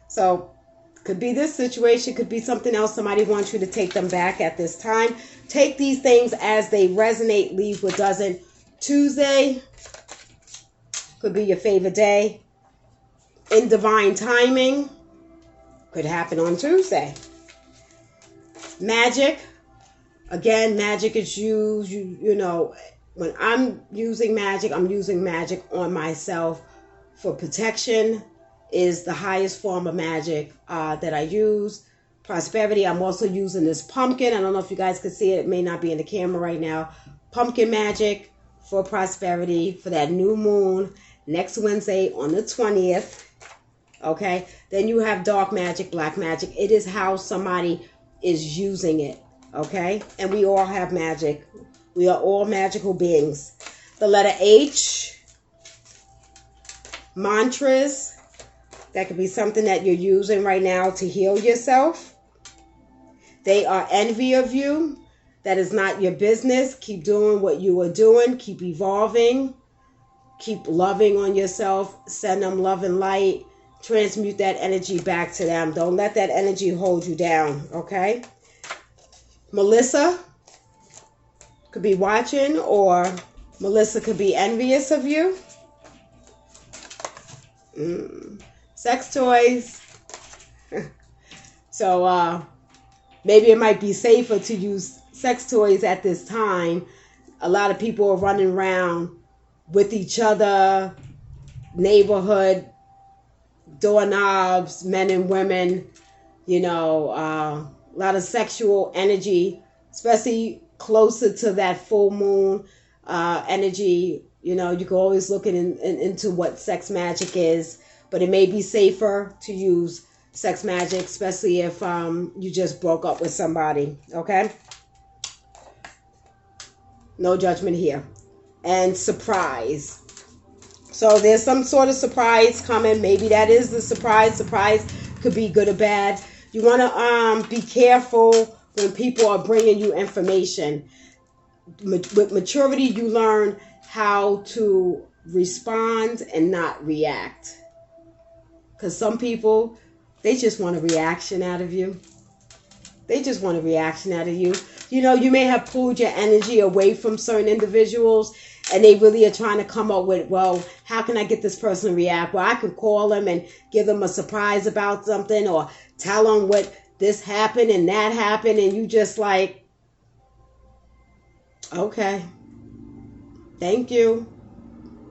Speaker 1: So Could be this situation, could be something else. Somebody wants you to take them back at this time. Take these things as they resonate, leave what doesn't. Tuesday could be your favorite day. In divine timing, could happen on Tuesday. Magic, again, magic is used, you know, when I'm using magic on myself for protection. Is the highest form of magic that I use. Prosperity, I'm also using this pumpkin. I don't know if you guys can see it. It may not be in the camera right now. Pumpkin magic for prosperity for that new moon next Wednesday on the 20th. Okay. Then you have dark magic, black magic. It is how somebody is using it. Okay. And we all have magic. We are all magical beings. The letter H. Mantras. That could be something that you're using right now to heal yourself. They are envy of you. That is not your business. Keep doing what you are doing. Keep evolving. Keep loving on yourself. Send them love and light. Transmute that energy back to them. Don't let that energy hold you down, okay? Melissa could be watching, or Melissa could be envious of you. Sex toys. So maybe it might be safer to use sex toys at this time. A lot of people are running around with each other, neighborhood, doorknobs, men and women, you know, a lot of sexual energy, especially closer to that full moon energy. You know, you can always look into what sex magic is. But it may be safer to use sex magic, especially if you just broke up with somebody, okay? No judgment here. And surprise. So there's some sort of surprise coming. Maybe that is the surprise. Surprise could be good or bad. You want to be careful when people are bringing you information. With maturity, you learn how to respond and not react. Because some people, they just want a reaction out of you. They just want a reaction out of you. You know, you may have pulled your energy away from certain individuals, and they really are trying to come up with, well, how can I get this person to react? Well, I could call them and give them a surprise about something, or tell them what this happened and that happened, and you just like, okay, thank you.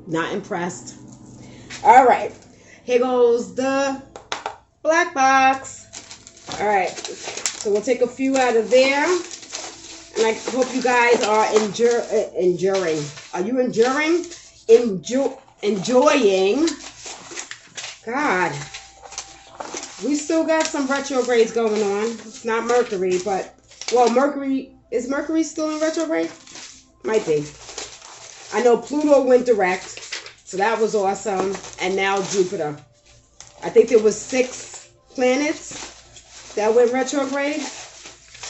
Speaker 1: Not impressed. All right. Here goes the black box. All right. So we'll take a few out of there. And I hope you guys are enduring. Are you enduring? Enjoying. God. We still got some retrogrades going on. It's not Mercury, but, well, is Mercury still in retrograde? Might be. I know Pluto went direct. So that was awesome. And now Jupiter. I think there was 6 planets that went retrograde.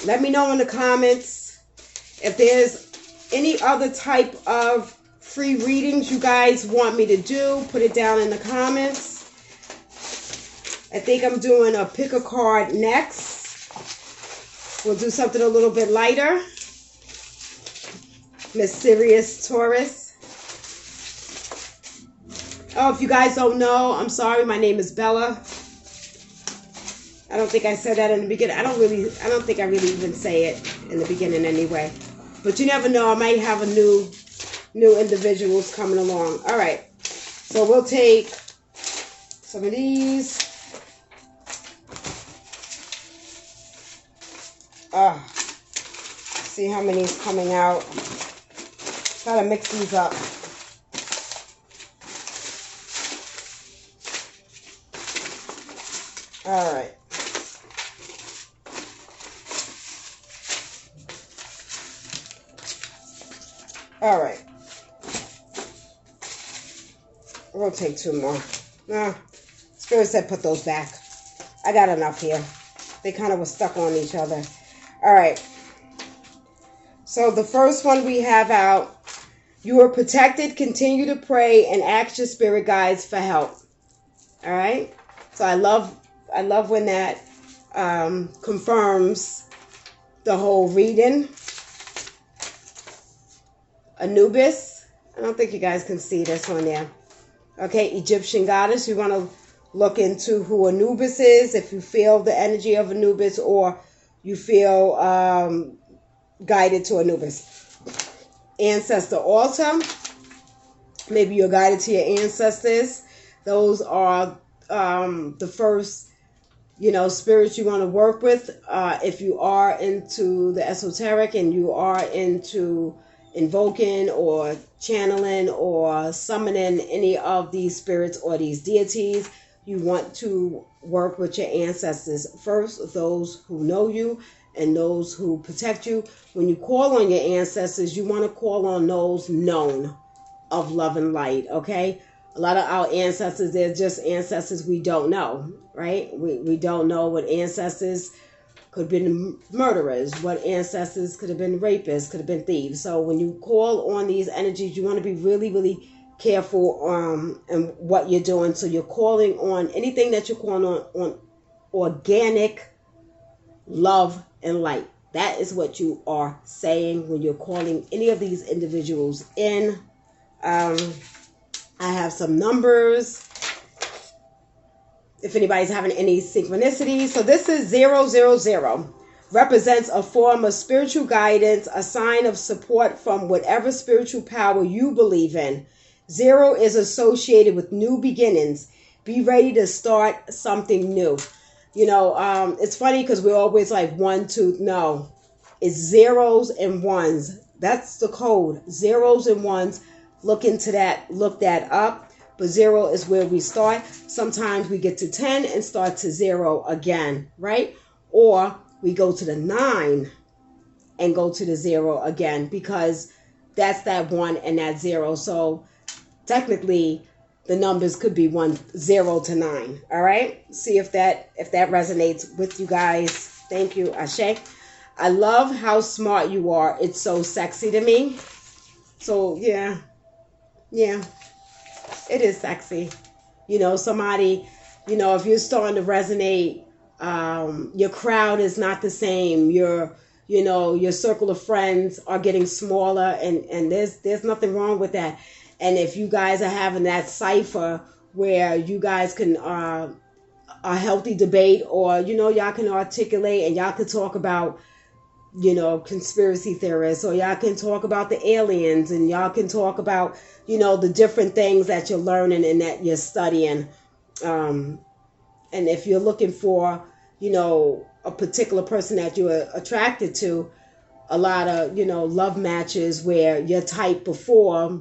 Speaker 1: Let me know in the comments if there's any other type of free readings you guys want me to do. Put it down in the comments. I think I'm doing a pick a card next. We'll do something a little bit lighter. Mysterious Taurus. Oh, if you guys don't know, I'm sorry. My name is Bella. I don't think I said that in the beginning. I don't think I really even say it in the beginning anyway. But you never know. I might have a new individuals coming along. All right. So we'll take some of these. See how many is coming out. Try to mix these up. All right. All right. We'll take 2 more. No, Spirit said put those back. I got enough here. They kind of were stuck on each other. All right. So the first one we have out. You are protected. Continue to pray and ask your spirit guides for help. All right. So I love when that confirms the whole reading. Anubis. I don't think you guys can see this one there. Okay, Egyptian goddess. You want to look into who Anubis is, if you feel the energy of Anubis or you feel guided to Anubis. Ancestor altar. Maybe you're guided to your ancestors. Those are the first, spirits you want to work with. If you are into the esoteric and you are into invoking or channeling or summoning any of these spirits or these deities, you want to work with your ancestors first, those who know you and those who protect you. When you call on your ancestors, you want to call on those known of love and light, okay? A lot of our ancestors, they're just ancestors we don't know, right? We don't know what ancestors could have been murderers, what ancestors could have been rapists, could have been thieves. So when you call on these energies, you want to be really, really careful in what you're doing. So you're calling on anything that you're calling on organic love and light. That is what you are saying when you're calling any of these individuals in. I have some numbers if anybody's having any synchronicity. So this is 000. Represents a form of spiritual guidance, a sign of support from whatever spiritual power you believe in. 0 is associated with new beginnings. Be ready to start something new. It's funny because we're always like 1, 2. No, it's zeros and ones. That's the code. Zeros and ones. Look into that. Look that up. But 0 is where we start. Sometimes we get to 10 and start to 0 again, right? Or we go to the 9 and go to the 0 again, because that's that 1 and that 0. So technically the numbers could be 0 to 9. All right. See if that resonates with you guys. Thank you, Ashe. I love how smart you are. It's so sexy to me. So yeah. It is sexy. Somebody, if you're starting to resonate, your crowd is not the same. Your circle of friends are getting smaller, and there's nothing wrong with that. And if you guys are having that cipher where you guys can a healthy debate, or y'all can articulate and y'all can talk about conspiracy theorists, or y'all can talk about the aliens, and y'all can talk about the different things that you're learning and that you're studying. And if you're looking for a particular person that you're attracted to, a lot of love matches where your type before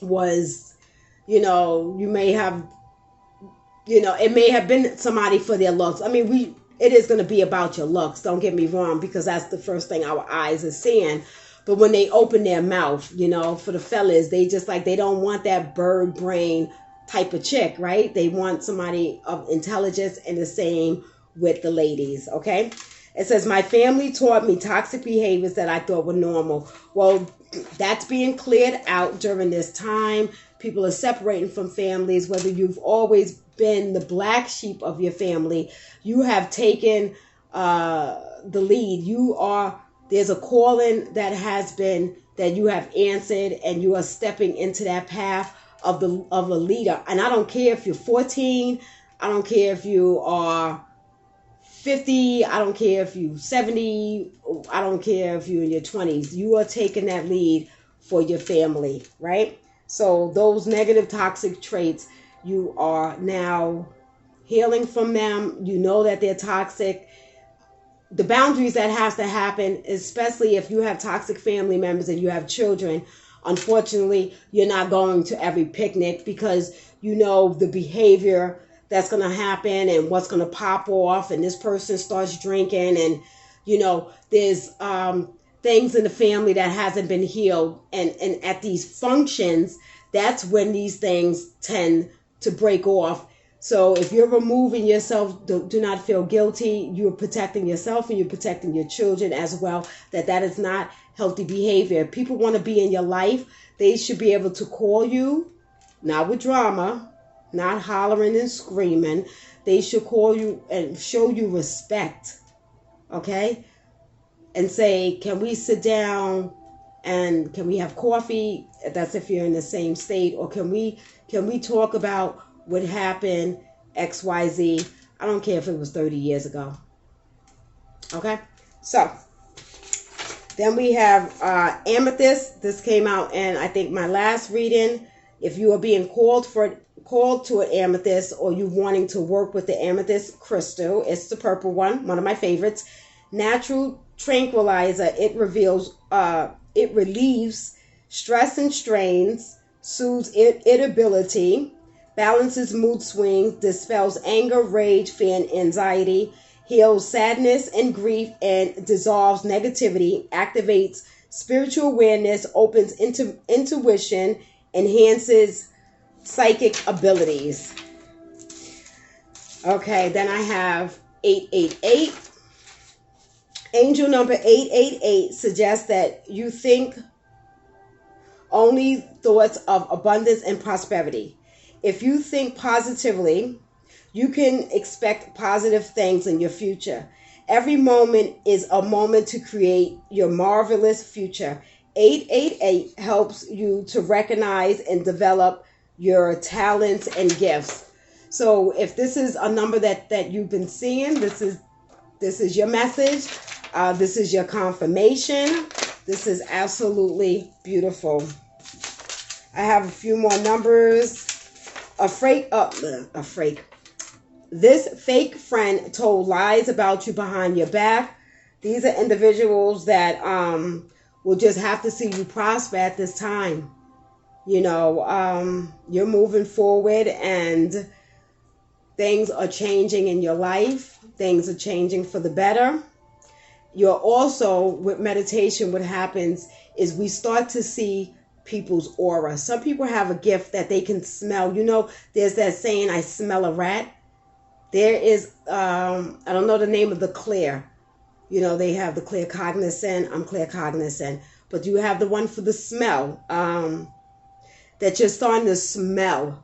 Speaker 1: was you may have it may have been somebody for their looks. I mean, it is going to be about your looks, don't get me wrong, because that's the first thing our eyes are seeing. But when they open their mouth, for the fellas, they just they don't want that bird brain type of chick, right? They want somebody of intelligence, and the same with the ladies, okay? It says, my family taught me toxic behaviors that I thought were normal. Well, that's being cleared out during this time. People are separating from families, whether you've always been the black sheep of your family. You have taken the lead. There's a calling that you have answered, and you are stepping into that path of a leader. And I don't care if you're 14, I don't care if you are 50, I don't care if you're 70, I don't care if you're in your 20s. You are taking that lead for your family, right? So those negative toxic traits, you are now healing from them. You know that they're toxic. The boundaries that has to happen, especially if you have toxic family members and you have children, unfortunately, you're not going to every picnic, because the behavior that's going to happen and what's going to pop off, and this person starts drinking, and there's things in the family that hasn't been healed, and at these functions, that's when these things tend to break off. So if you're removing yourself, do not feel guilty. You're protecting yourself and you're protecting your children as well. That is not healthy behavior. If people want to be in your life, they should be able to call you, not with drama, not hollering and screaming. they should call you and show you respect, okay? And say, can we sit down and can we have coffee? That's if you're in the same state. Or can we talk about what happened, XYZ? I don't care if it was 30 years ago. Okay? So, then we have Amethyst. This came out in, I think, my last reading. If you are being called to an amethyst, or you wanting to work with the amethyst crystal, it's the purple one of my favorites. Natural tranquilizer. It relieves stress and strains, soothes irritability, balances mood swings, dispels anger, rage, fear, and anxiety, heals sadness and grief, and dissolves negativity, activates spiritual awareness, opens intuition, enhances psychic abilities. Okay, then I have 888. Angel number 888 suggests that you think only thoughts of abundance and prosperity. If you think positively, you can expect positive things in your future. Every moment is a moment to create your marvelous future. 888 helps you to recognize and develop your talents and gifts. So if this is a number that you've been seeing, this is your message. This is your confirmation. This is absolutely beautiful. I have a few more numbers. This fake friend told lies about you behind your back. These are individuals that will just have to see you prosper at this time. You know, you're moving forward and things are changing in your life. Things are changing for the better. You're also, with meditation, what happens is we start to see people's aura. Some people have a gift that they can smell. You know, there's that saying, I smell a rat. There is, I don't know the name of the clear. You know, they have the clear cognizant. I'm clear cognizant. But you have the one for the smell. That you're starting to smell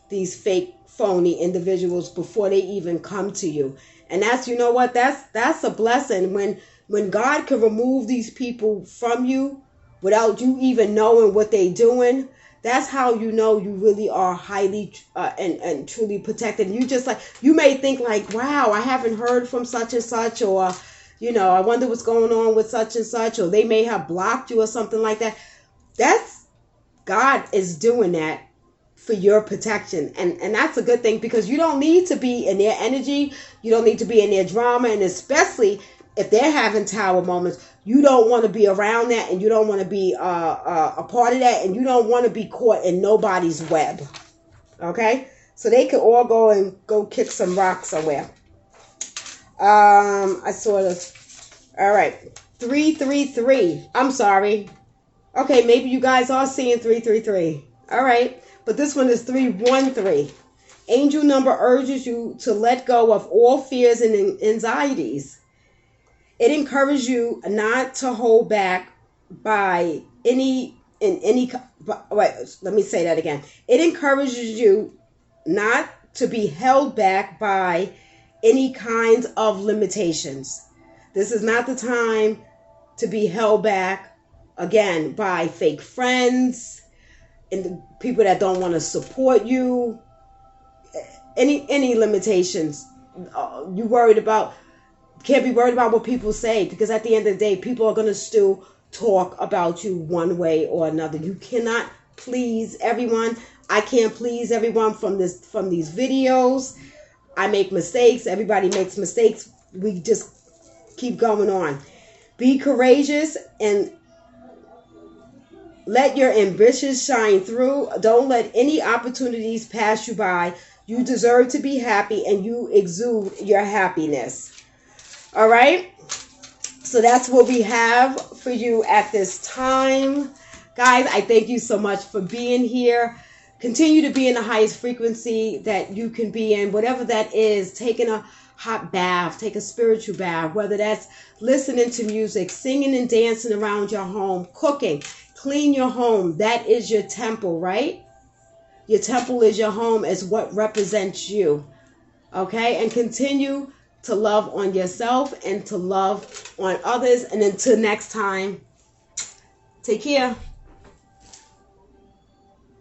Speaker 1: these fake, phony individuals before they even come to you. And that's, you know what, that's a blessing. When God can remove these people from you without you even knowing what they're doing, that's how you know you really are highly and truly protected. You just like, you may think like, wow, I haven't heard from such and such, or, you know, I wonder what's going on with such and such, or they may have blocked you or something like that. That's, God is doing that for your protection. And that's a good thing, because you don't need to be in their energy. You don't need to be in their drama. And especially if they're having tower moments, you don't want to be around that, and you don't want to be a part of that, and you don't want to be caught in nobody's web. Okay? So they could all go kick some rocks somewhere. I saw this. All right. 333. I'm sorry. Okay, maybe you guys are seeing 333. All right. But this one is 313. Angel number urges you to let go of all fears and anxieties. It encourages you not to hold back by wait, let me say that again. It encourages you not to be held back by any kinds of limitations. This is not the time to be held back, again, by fake friends and the people that don't want to support you. Any limitations you worried about. Can't be worried about what people say, because at the end of the day, people are going to still talk about you one way or another. You cannot please everyone. I can't please everyone from these videos. I make mistakes. Everybody makes mistakes. We just keep going on. Be courageous and let your ambitions shine through. Don't let any opportunities pass you by. You deserve to be happy, and you exude your happiness. All right, so that's what we have for you at this time. Guys, I thank you so much for being here. Continue to be in the highest frequency that you can be in, whatever that is. Taking a hot bath, take a spiritual bath, whether that's listening to music, singing and dancing around your home, cooking, clean your home. That is your temple, right? Your temple is your home, is what represents you. Okay? And continue to love on yourself and to love on others. And until next time, take care.